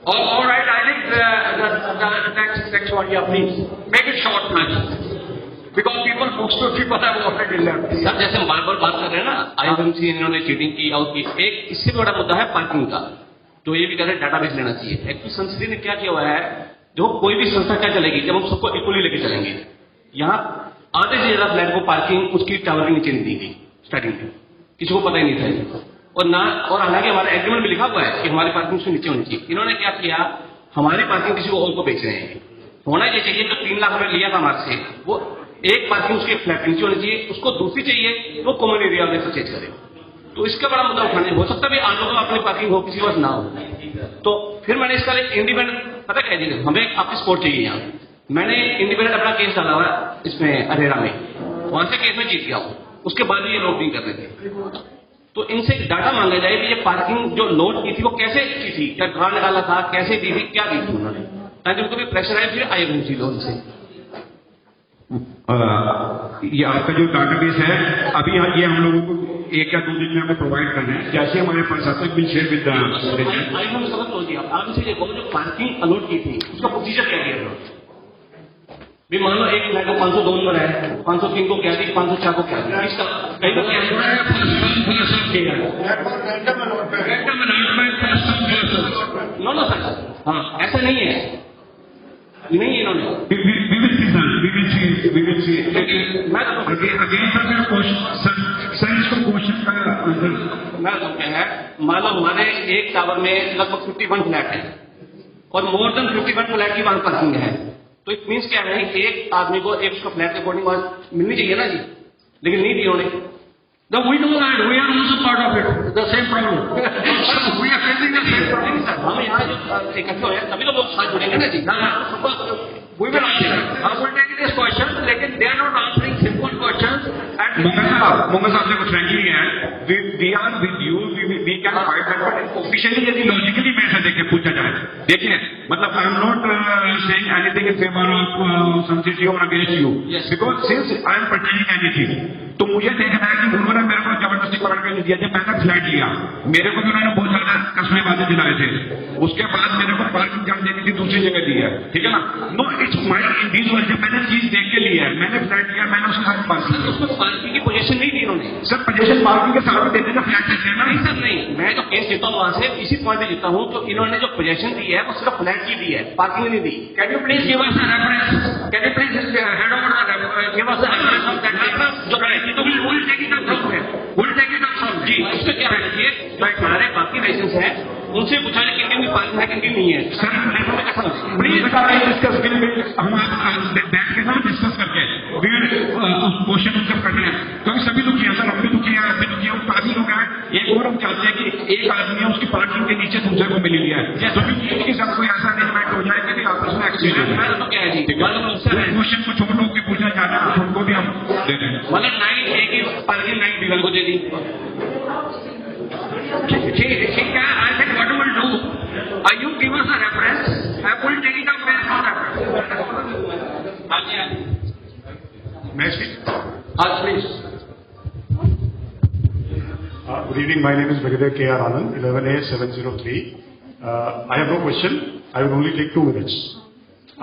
All right, I think the next one, yeah, please make it short, man, because most people have already left. Sir जैसे हम बार बार बात कर रहे हैं ना, IFMC इन्होंने चीटिंग की, आउट की, एक इससे बड़ा मुद्दा है पार्किंग का, तो ये भी कहते हैं डाटाबेस लेना चाहिए। एक्चुअली संसदी ने क्या किया हुआ है, जो कोई भी संस्था क्या चलेगी जब हम सबको इक्वली लेके चलेंगे। यहाँ आधे से ज्यादा फ्लैट को पार्किंग उसकी टावर के नीचे नहीं दी गई स्टार्टिंग में, किसी को पता ही नहीं था, और हालांकि हमारे एग्रीमेंट में लिखा हुआ है कि हमारी पार्किंग उसके नीचे होनी चाहिए। इन्होंने क्या किया, हमारी पार्किंग किसी को और को बेच रहे हैं। होना ये चाहिए जो 3 लाख रुपए लिया था हमारे से, वो एक पार्किंग उसके फ्लैट के नीचे होनी चाहिए, उसको दूसरी चाहिए वो कॉमन एरिया में परचेज करे। तो इसका बड़ा मुद्दा उठाने, हो सकता है आप लोगों को अपनी पार्किंग हो, किसी के पास ना हो। तो फिर मैंने इसका इंडिपेंडेंट पता क्या जी, हमें आपकी सपोर्ट चाहिए यहाँ। मैंने इंडिपेंडेंट अपना केस डाला हुआ इसमें अरेरा में, वहां से केस में जीत गया, उसके बाद भी ये लोग नहीं कर रहे थे। तो इनसे डाटा मांगा जाए कि ये पार्किंग जो नोट की थी वो कैसे की थी, क्या ड्रा निकाला था, कैसे दी थी, क्या दी थी उन्होंने, ताकि उनको भी प्रेशर आए, फिर IFMC लोन से। ये आपका जो डाटाबेस है अभी ये हम लोगों को 1 या 2 दिन में हमें प्रोवाइड करना है, जैसे हमारे पास आता है बिल शेयर विद जो पार्किंग अलॉट की थी उसका प्रोसीजर क्या किया भी, मान लो एक फ्लैट को 502 नंबर है, 503 को क्या दी, 504 को क्या दी, इसका कहीं तो क्या नो सर, हाँ ऐसा नहीं है, नहीं है इन्होंने। मैं तो क्या है, मान लो हमारे एक टावर में लगभग 51 फ्लैट है और मोर देन 51 फ्लैट की वहां पार्किंग है, तो इट मीन्स क्या है, एक आदमी को एक उसका फ्लैट के अकॉर्डिंग मिलनी चाहिए ना जी। लेकिन नहीं दी उन्होंने। No, we know that. We are also part of it. The same problem. We are facing the same problem. हम यहाँ जो इकट्ठे हुए हैं, तभी तो लोग साथ जुड़ेंगे ना जी। We will answer. I will take this question, लेकिन they are not answering simple questions. Mohammad साहब देखो फ्रेंकली है, we are with you, we can fight that, but officially यदि logically मेरे से देखे पूछा जाए, देखिए मतलब I am not saying anything in favor of some city or against you, because since I am pertaining anything, तो मुझे देखना है कि उन्होंने मेरे को जबरदस्ती पकड़ के नहीं दिया। जब मैंने फ्लैट लिया, मेरे को भी उन्होंने बहुत ज्यादा कसमें बातें दिलाए थे, उसके बाद मेरे को पार्किंग चार्ज देनी थी, दूसरी जगह दी है, ठीक है ना। नो इट्स माई इंडिविजुअल, जब मैंने चीज देख के लिया है, मैंने फ्लैट लिया, मैंने उसके साथ पार्किंग, उसमें पार्किंग की पोजीशन नहीं दी उन्होंने। सर पोजीशन पार्किंग के साथ देते थे, फ्लैट देते हैं ना। नहीं सर नहीं, मैं जो केस जीता हूँ वहां से इसी पॉइंट पे जीता हूँ, तो इन्होंने जो पोजीशन दी है वो सिर्फ फ्लैट की दी है, पार्किंग नहीं दी। Can you please give us a reference? Can you please hand over give us a reference of that जो तो will take it up from will take it up from जी। उसमें क्या है देखिए, हमारे बाकी लाइसेंस है, उनसे पूछा जाए किन की पार्किंग है किन की नहीं है। सर प्लीज डिस्कस, हम बैठ के साथ डिस्कस करके क्वेश्चन उत्तर करने हैं, क्योंकि सभी दुखी है सर, हम भी दुखी है, आप भी दुखी है, काफी लोग हैं। एक और हम चाहते हैं कि एक आदमी है उसकी पार्किंग के नीचे दूसरे को मिली लिया है, तो कि सब कोई ऐसा अरेंजमेंट हो जाए कि आपस में एक्सीडेंट क्या है जी। क्वेश्चन को छोड़ लोग के पूछना चाहते हैं, उनको भी हम दे दें। मतलब नाइट एक ही पार्किंग नाइट दीवार को दे दी, ठीक है। I think what will do, you give us a reference, I will take it up based on reference. हाँ जी, मैं स्पीक? हाँ please. Good evening. My name is Brigadier K.R. Anand, 11A703. I have no question. I will only take 2 minutes.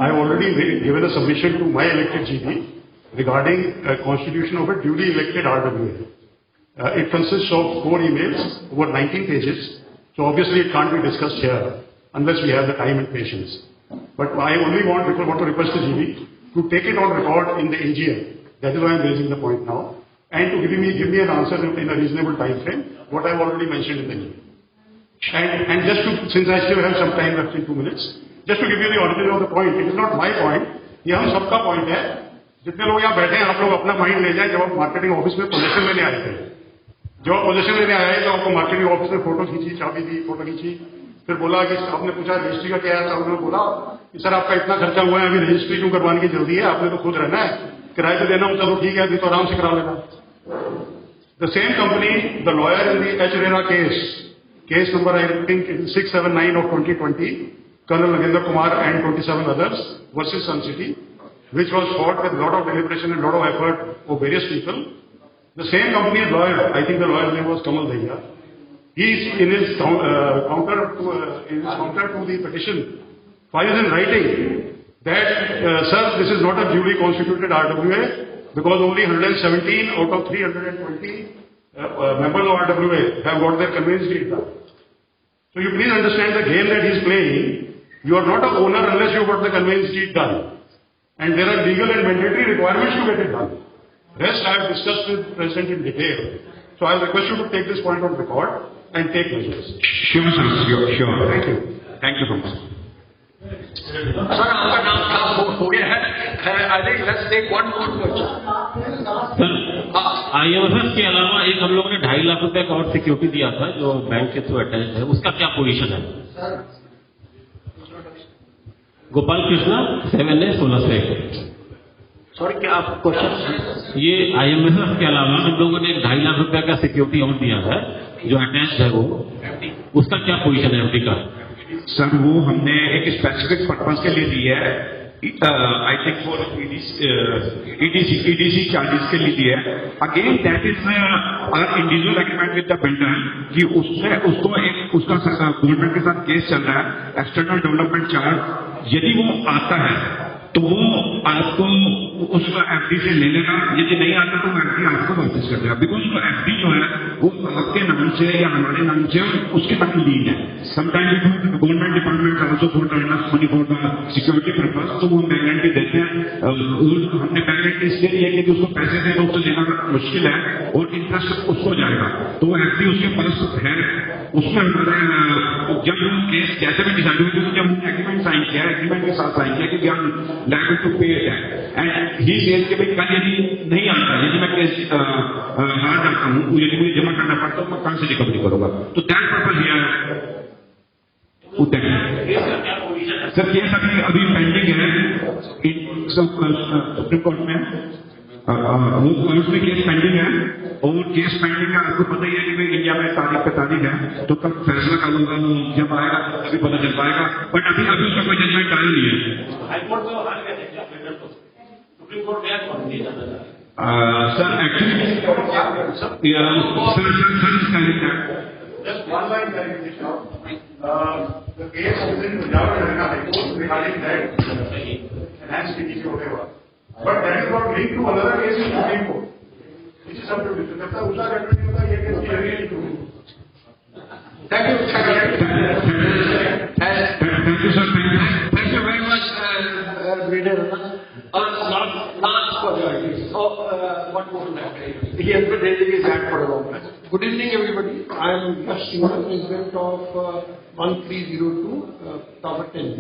I have already given a submission to my elected GP regarding constitution of a duly elected RWA. It consists of 4 emails over 19 pages. So obviously it can't be discussed here unless we have the time and patience. But I only want to request the GP to take it on record in the AGM. That is why I am raising the point now. And to give me an answer in a reasonable time frame, what I have already mentioned in the email. And just to, since I still have some time left in 2 minutes, just to give you the origin of the point, it is not my point, ये हम सबका point है। जितने लोग यहाँ बैठे हैं, आप लोग अपना माइंड ले जाए, जब आप मार्केटिंग ऑफिस में पोजीशन लेने आए थे, जब आप पोजीशन लेने आए तो आपको मार्केटिंग ऑफिस में फोटो खींची, चाबी दी, फोटो खींची, फिर बोला कि आपने पूछा रजिस्ट्री का क्या है, तो उन्होंने बोला कि सर आपका इतना खर्चा हुआ है, अभी रजिस्ट्री क्यों करवाने की जल्दी है, आपने तो खुद रहना है, किराए पे देना हो, चलो ठीक है, अभी तो आराम से करा लेना। The same company, the lawyer in the H. Rera case number I think 679 of 2020, Colonel Nagendra Kumar and 27 others versus Sun City, which was fought with a lot of deliberation and a lot of effort of various people. The same company's lawyer, I think the lawyer's name was Kamal Dahia, he is in his counter to the petition files in writing that sir, this is not a duly constituted RWA, because only 117 out of 320 members of RWA have got their conveyance deed done. So you please understand the game that he is playing. You are not an owner unless you got the conveyance deed done. And there are legal and mandatory requirements to get it done. Rest I have discussed with the President in detail. So I request you to take this point on record and take measures. Sure, sir. Sure. Thank you. Thank you so much. Sir आपका नाम साफ हो गया है। I think let's take one more question. Sir IMFS के अलावा एक हम लोगों ने 2.5 लाख रुपए का और सिक्योरिटी दिया था जो बैंक के थ्रू अटैच है, उसका क्या पोजीशन है? गोपाल कृष्णा 7A16 सॉरी क्या आप क्वेश्चन? ये IMFS के अलावा हम लोगों ने 2.5 लाख रुपए का सिक्योरिटी और दिया है जो अटैच है, वो उसका क्या पोजीशन है FD का? सर वो हमने एक स्पेसिफिक पर्पज के लिए दी है, I think for EDC charges के लिए दी है। Again that is individual agreement with the builder कि उसने उसको एक उसका गवर्नमेंट के साथ केस चल रहा है, एक्सटर्नल डेवलपमेंट चार्ज यदि वो आता है तो वो आपको उसका FD से ले लेगा, यदि नहीं आता तो FD आपको वापस कर देगा, बिकॉज वो FD जो है वो आपके नाम से या हमारे नाम से उसके नाम ली है। Sometime government department also for money for the security purpose, तो वो गारंटी देते हैं। हमने गारंटी इसलिए दी है कि उसको पैसे देना उसको देना मुश्किल है और इंटरेस्ट उसको जाएगा, तो FD उसके पास है, उसमें हमारे जब हम केस कैसे भी डिसाइड हुई, क्योंकि जब हमने एग्रीमेंट साइन किया, एग्रीमेंट के साथ साइन किया कि वी आर लायबल टू पे दैट, एंड ही सेज कि भाई कल यदि नहीं आता, यदि मैं केस हार जाता हूँ, यदि मुझे जमा करना पड़ता है, मैं कहाँ से रिकवरी करूंगा? तो that purpose here sir case अभी पेंडिंग है सुप्रीम कोर्ट में, उसमें केस पेंडिंग है, और केस पेंडिंग है, आपको पता ही है कि भाई इंडिया में तारीख पे तारीख है, तो कब फैसला कब होगा वो जब आएगा तभी पता चल पाएगा, बट अभी उसका कोई जजमेंट आया नहीं है। Sir actually the case is in Punjab and Haryana High Court regarding that enhanced PTC whatever. But that is not linked to another case in Supreme Court, which is something different. जब तक उसका judgement नहीं होता, ये case clear नहीं होगी। Thank you, sir. Thank you very much, Reader. Last question. One more. He has been raising his hand for a long time. Good evening, everybody. I am Yash Singh, president of 1302 Tower 10B.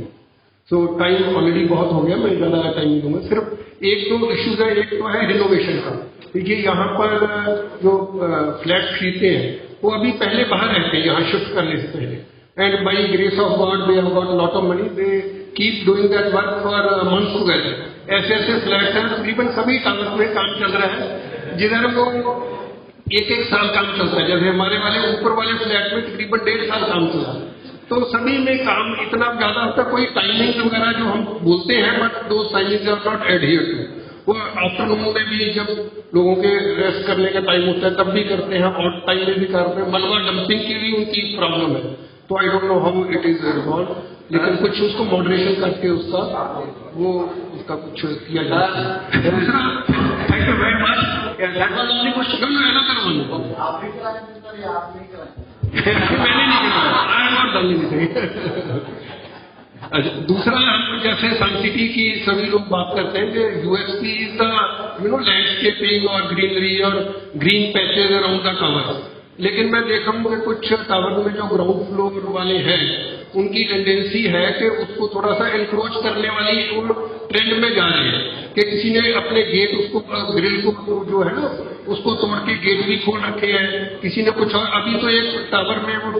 So time already बहुत हो गया, मैं ज़्यादा time नहीं दूंगा। सिर्फ एक दो इश्यूज है, एक तो है रिनोवेशन का। देखिए यहाँ पर जो फ्लैट खरीदते हैं वो अभी पहले बाहर रहते हैं यहाँ शिफ्ट करने से पहले, and by grace of God they have got lot of money, they keep doing that work for months together. ऐसे ऐसे फ्लैट्स हैं, तकरीबन सभी टावर्स में काम चल रहा है जिधर वो एक साल काम चलता है। जैसे हमारे वाले ऊपर वाले फ्लैट में तकरीबन 1.5 साल काम चला, तो सभी में काम इतना ज्यादा होता है। कोई टाइमिंग वगैरह जो हम बोलते हैं, बट दो timings are not adhere to. वो आफ्टरनून में भी जब लोगों के रेस्ट करने का टाइम होता है तब भी करते हैं, और टाइम में भी करते हैं। मलबा डंपिंग की भी उनकी प्रॉब्लम है, तो I don't know how it is resolve, लेकिन कुछ उसको मॉडरेशन करके उसका कुछ किया जाए। Thank you very much. That was only question. No another one. मैंने नहीं किया, I am not done anything. दूसरा, जैसे सन सिटी की सभी लोग बात करते हैं कि यूएसपी इज द लैंडस्केपिंग और ग्रीनरी और green patches around the tower, लेकिन मैं देखा हूँ कि कुछ टावर में जो ग्राउंड फ्लोर वाले हैं उनकी टेंडेंसी है कि उसको थोड़ा सा एनक्रोच करने वाली वो ट्रेंड में जा रहे हैं कि किसी ने अपने गेट उसको ग्रिल को जो है ना उसको तोड़ के गेट भी खोल रखे हैं, किसी ने कुछ और। अभी तो एक टावर में वो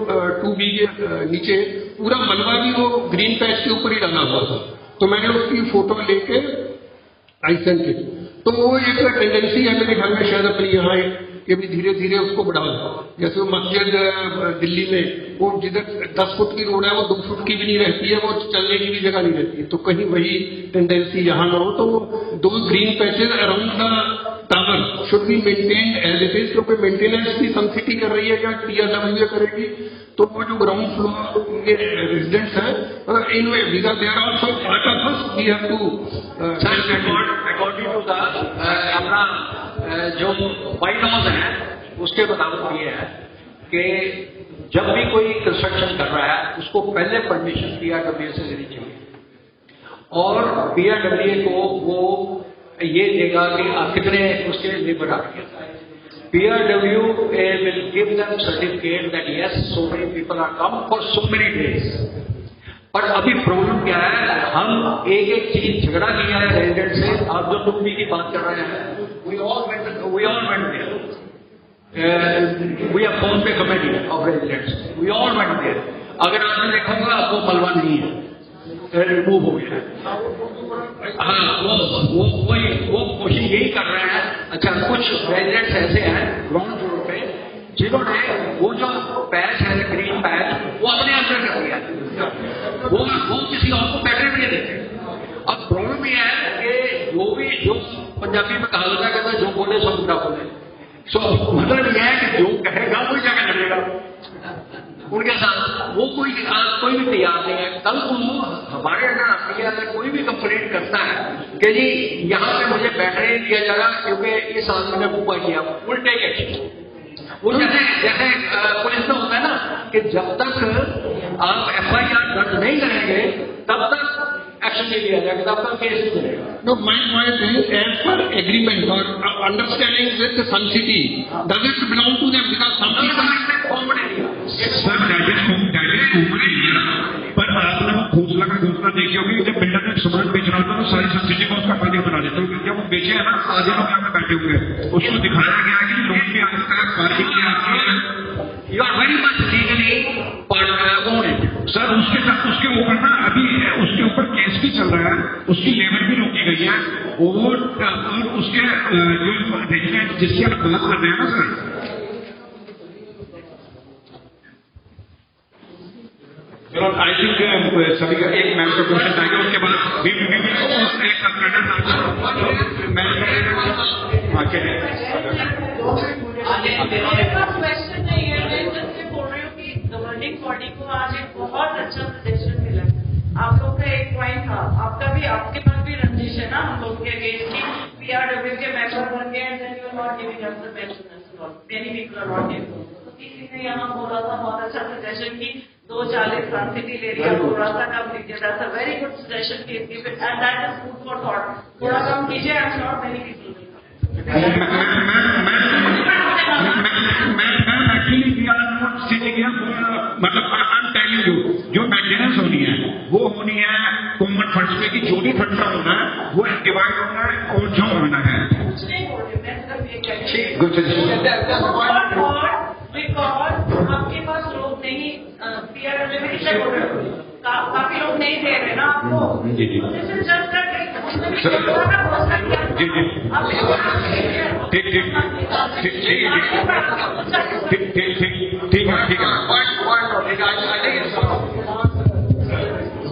2B के नीचे पूरा मलबा भी वो ग्रीन पैच के ऊपर ही डाला हुआ था, तो मैंने उसकी फोटो लेके आई सेंट इट। तो वो एक टेंडेंसी है मेरे ख्याल में शायद अपनी यहाँ कि भी धीरे धीरे उसको बढ़ाओ। जैसे वो मस्जिद दिल्ली में वो जिधर 10 फुट की रोड है वो 2 फुट की भी नहीं रहती है, वो चलने की भी जगह नहीं रहती है, तो कहीं वही टेंडेंसी यहाँ ना हो। तो दो green patches around the tower should be maintained as it is, क्योंकि मेंटेनेंस भी सन सिटी कर रही है या TRW करेगी, तो वो जो ग्राउंड फ्लोर के रेजिडेंट्स हैं in way they are also part of us, we have to according to the अपना जो बाई लॉज है उसके मुताबिक ये है कि जब भी कोई कंस्ट्रक्शन कर रहा है उसको पहले परमिशन PRWA से लेनी चाहिए, और PRWA को वो ये देगा कि आप कितने उसके लेबर आ रही है। PRWA will give them certificate that yes, so many people are come for so many days. पर अभी प्रॉब्लम क्या है, हम एक एक चीज झगड़ा किया है रेजिडेंट से। आप जो टूबी की बात कर रहे हैं, we all went there. We have formed a committee of residents. We all went there. अगर आपने देखा होगा आपको मलबा नहीं है, रिमूव हो गया है। हाँ, वो कोशिश यही कर रहे हैं। अच्छा, कुछ रेजिडेंट्स ऐसे हैं ग्राउंड फ्लोर पे जिन्होंने वो जो पैच है ग्रीन पैच वो अपने अंदर कर दिया, वो किसी और को बैटरी भी नहीं देते। अब प्रॉब्लम ये है कि जो पंजाबी में कहा जाता है कि जो बोले सो बुरा बोले, सो मतलब यह है कि जो कहेगा वही जाकर लड़ेगा उनके साथ। वो कोई भी तैयार नहीं है। कल को हमारे अंदर आती है, कोई भी कंप्लेंट करता है कि जी यहाँ पे मुझे बैटरी नहीं दिया जा रहा क्योंकि इस आदमी ने बुआ किया, विल टेक एक्शन। वो जैसे पुलिस में होता है ना कि जब तक आप FIR दर्ज नहीं करेंगे तब तक एक्शन नहीं लिया जाएगा, तब तक केस नहीं चलेगा। No, my point is, as per agreement or understanding with Sun City, does it belong to them? Because some people formed area. देखी होगी, जब बिल्डर ने सामान बेच रहा था तो सारी सब्सिडी को उसका फायदा बना देते हैं। जब वो बेचे है ना, आधे लोग यहाँ पे बैठे हुए हैं, उसको दिखाया गया है कि लोन भी आता है, पार्किंग भी आती है। You are very much legally own it. Sir उसके ऊपर ना अभी उसके ऊपर केस भी चल रहा है, उसकी लेबर भी रोकी गई है, और उसके जो रेजिडेंट जिसकी आप बात कर रहे हैं ना सर, चलो आई थिंक सभी का एक मैम का क्वेश्चन आएगा, उसके बाद गवर्निंग बॉडी को आज एक बहुत अच्छा सजेशन मिला है। आप लोग का एक पॉइंट था, आपके पास भी रंजिश है ना हम लोग के अगेंस्ट की PRW के मेंबर बन गए and then you are not giving us the pension, many people are not giving. तो किसी ने यहाँ बोला था बहुत अच्छा सजेशन की 240 सन सिटी ले लिया, थोड़ा सा कम लीजिए, that's a very good suggestion की and that is food for thought. थोड़ा कम कीजिए, I am sure many people मतलब आई एम टेलिंग यू, जो मेंटेनेंस होनी है वो होनी है कॉमन फंड्स में, कि जो भी फंड का होना है वो डिवाइड होना है और जो होना है। बिकॉज आपके पास लोग नहीं, PRW में कितने बोल रहे हो, काफी लोग नहीं दे रहे ना आपको। जी जी ठीक है।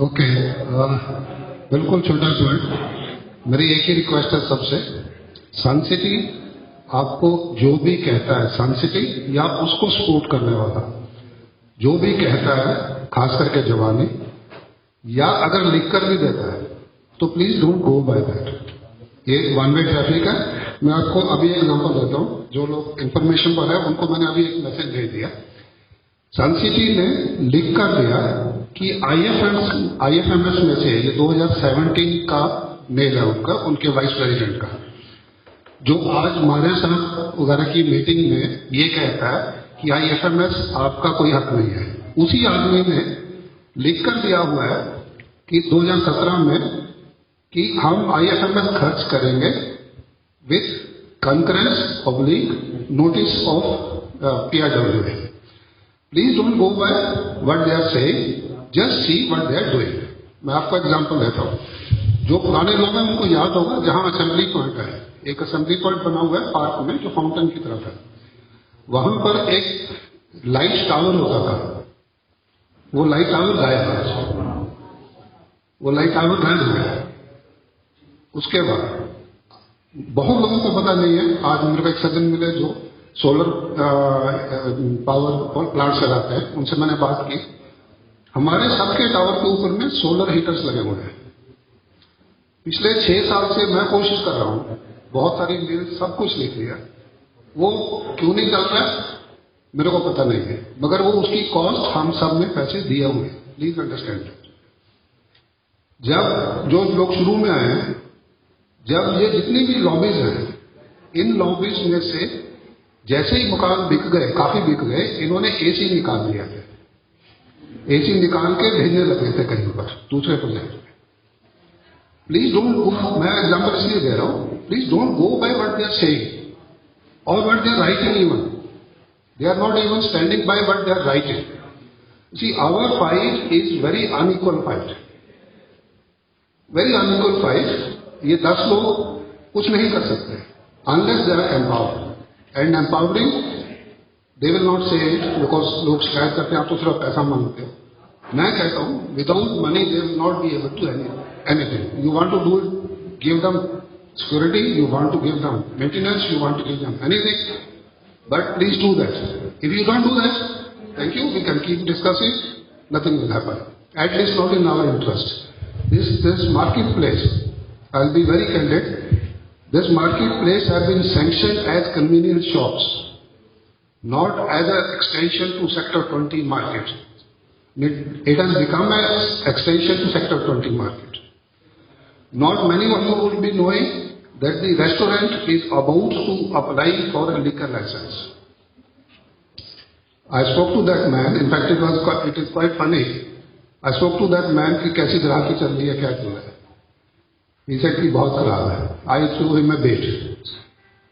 ओके, बिल्कुल छोटा पॉइंट। मेरी एक ही रिक्वेस्ट है सबसे, सन सिटी आपको जो भी कहता है, सन सिटी या उसको सपोर्ट करने वाला जो भी कहता है, खास करके जवानी, या अगर लिख कर भी देता है तो please don't go by that. ये वन वे ट्रैफिक है। मैं आपको अभी एक एग्जांपल देता हूँ, जो लोग इंफॉर्मेशन पर है उनको मैंने अभी एक मैसेज भेज दिया। सन सिटी ने लिख कर दिया कि IFMS में से ये 2017 का मेल है उनका, उनके वाइस प्रेसिडेंट का, जो आज मारे साहब वगैरह की मीटिंग में ये कहता है कि IFMS आपका कोई हक नहीं है। उसी आदमी ने लिख कर दिया हुआ है कि 2017 में कि हम IFMS खर्च करेंगे with concurrence public notice of PRW। Please don't go by what they are saying, just see what they are doing. मैं आपको एग्जांपल देता हूँ, जो पुराने लोग हैं उनको याद होगा, जहां असेंबली पॉइंट है, एक असेंबली पॉइंट बना हुआ है पार्क में जो फाउंटेन की तरफ है, वहां पर एक लाइट टावर होता था। वो लाइट टावर गायब है, वो लाइट टावर गायब हो गया। उसके बाद बहुत लोगों को पता नहीं है, आज मेरे को एक सज्जन मिले जो सोलर पावर प्लांट चलाते हैं, उनसे मैंने बात की। हमारे सबके टावर के ऊपर में सोलर हीटर्स लगे हुए हैं। पिछले 6 साल से मैं कोशिश कर रहा हूं, बहुत सारी मेल सब कुछ लिख लिया, वो क्यों नहीं चल रहा है मेरे को पता नहीं है, मगर वो उसकी कॉस्ट हम सब ने पैसे दिए हुए। Please understand. जब जो लोग शुरू में आए हैं, जब ये जितनी भी लॉबीज हैं, इन लॉबीज में से जैसे ही मकान बिक गए, काफी बिक गए, इन्होंने AC निकाल लिया था। AC निकाल के भेजने लगे थे कहीं पर दूसरे प्रोजेक्ट में। प्लीज डोंट गो, मैं एग्जांपल इसलिए दे रहा हूं, please don't go by what they are saying or what they are writing. Even they are not even standing by what they are writing. See, our fight is very unequal fight, very unequal fight. ये 10 लोग कुछ नहीं कर सकते unless they are empowered, and empowering they will not say it because लोग शिकायत करते हैं आप तो सिर्फ पैसा मांगते हो। मैं कहता हूँ without money they will not be able to anything. You want to do it, give them security, you want to give them maintenance, you want to give them anything. But please do that. If you don't do that, thank you, we can keep discussing, nothing will happen. At least not in our interest. This marketplace, I'll be very candid, this marketplace has been sanctioned as convenience shops, not as an extension to Sector 20 market. It has become an extension to Sector 20 market. Not many of you will be knowing that the restaurant is about to apply for a liquor license. I spoke to that man. In fact, it is quite funny. I spoke to that man कि कैसी ग्राहकी चल रही है, क्या चल रहा है। He said कि बहुत खराब है। आई थ्रू हिम अ बेट।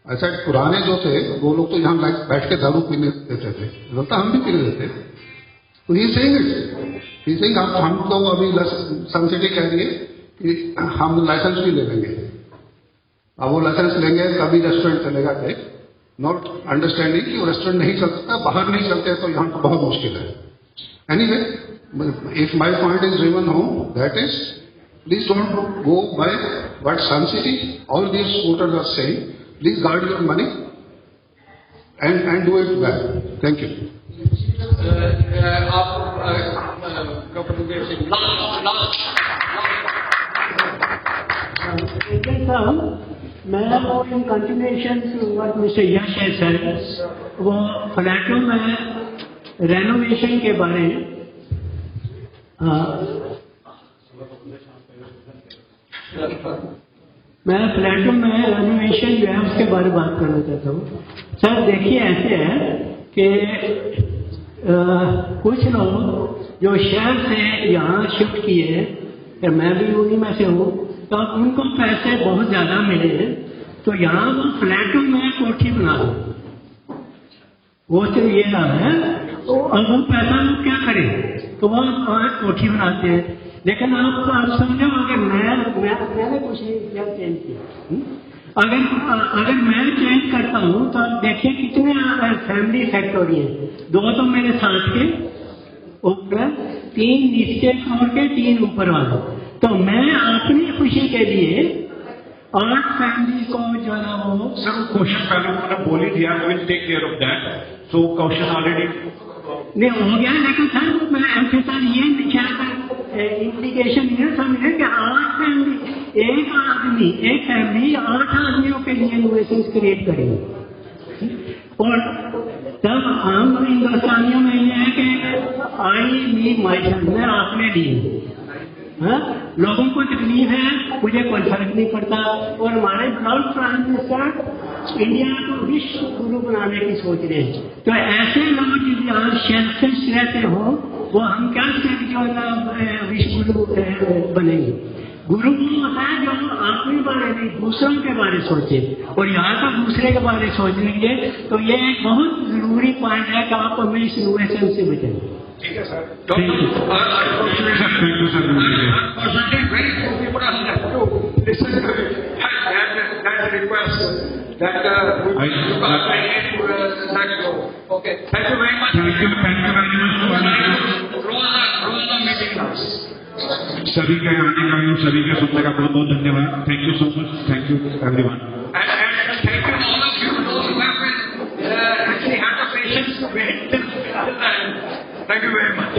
ऐसा पुराने जो थे वो लोग तो यहाँ बैठ के दारू पीने देते थे, बोलता हम भी पीने देते। तो ही सेइंग इट, हम तो अभी सन सिटी कह रही है कि हम लाइसेंस भी ले लेंगे। अब वो लाइसेंस लेंगे तभी रेस्टोरेंट चलेगा, नॉट अंडरस्टैंडिंग कि वो रेस्टोरेंट नहीं चलता, बाहर नहीं चलते तो यहाँ तो बहुत मुश्किल है। Anyway, if my point is driven home, that is please don't go by what Sun City, all these scooters are saying. Please guard your money and do it well. Thank you. मैं वो in continuation what mister यश है sir, वो फ्लैटों में renovation के बारे में मैं फ्लैटों में रेनोवेशन जो है उसके बारे में बात करना चाहता हूँ। सर देखिए, ऐसे है कि कुछ लोग जो शहर से यहाँ शिफ्ट किए, मैं भी उन्हीं में से हूँ, तो उनको पैसे बहुत ज़्यादा मिले, तो यहाँ वो फ्लैटों में कोठी बना दो। वो तो ये ना है, तो अब वो पैसा लोग क्या करें, तो वो कोठी बनाते हैं। लेकिन आप समझो, अगर मैंने कुछ नहीं किया, चेंज किया, अगर मैं चेंज करता हूँ तो आप देखिए कितने फैमिली इफेक्ट हो रही है। 2 तो मेरे साथ के ऊपर, 3 नीचे फ्लोर के, 3 ऊपर वाले। तो मैं अपनी खुशी के लिए 8 फैमिली को जो है वो सर क्वेश्चन पहले उन्होंने बोल ही दिया, will take care of that. So question already नहीं हो गया, लेकिन सर मैं एम्फेसाइज ये चाहता, इंप्लीकेशन ये समझे कि 8 फैमिली, एक फैमिली 8 आदमियों के लिए इनोवेशंस क्रिएट करेंगे। और तब हम हिंदुस्तानियों में ये है कि आई मी माई सेल्फ, मैं अपने लिए, लोगों को तकलीफ है, मुझे कोई फर्क नहीं पड़ता। और हमारे ब्लॉक प्राइम मिनिस्टर इंडिया को विश्व गुरु बनाने की सोच रहे हैं। तो ऐसे लोग जो यहाँ सेल्फिश रहते हो, वो हम क्या जो है विश्व गुरु बनेंगे। गुरु वो होता है जो अपने बारे नहीं, दूसरों के बारे सोचे, और यहाँ का दूसरे के बारे सोच लेंगे। तो ये एक बहुत जरूरी पॉइंट है कि आप हमें इस इनोवेशन से बचेंगे। ठीक है sir. Thank you, sir. Unfortunately, very few people are left to listen to that request that we took our Okay. Thank you very much. Thank you very much. Roll the meeting now. सभी के आने का, सभी के सुनने का बहुत बहुत धन्यवाद। Thank you so much. Thank you everyone. And thank you all of you, those who have actually had the patience to wait till the end. Thank you very much.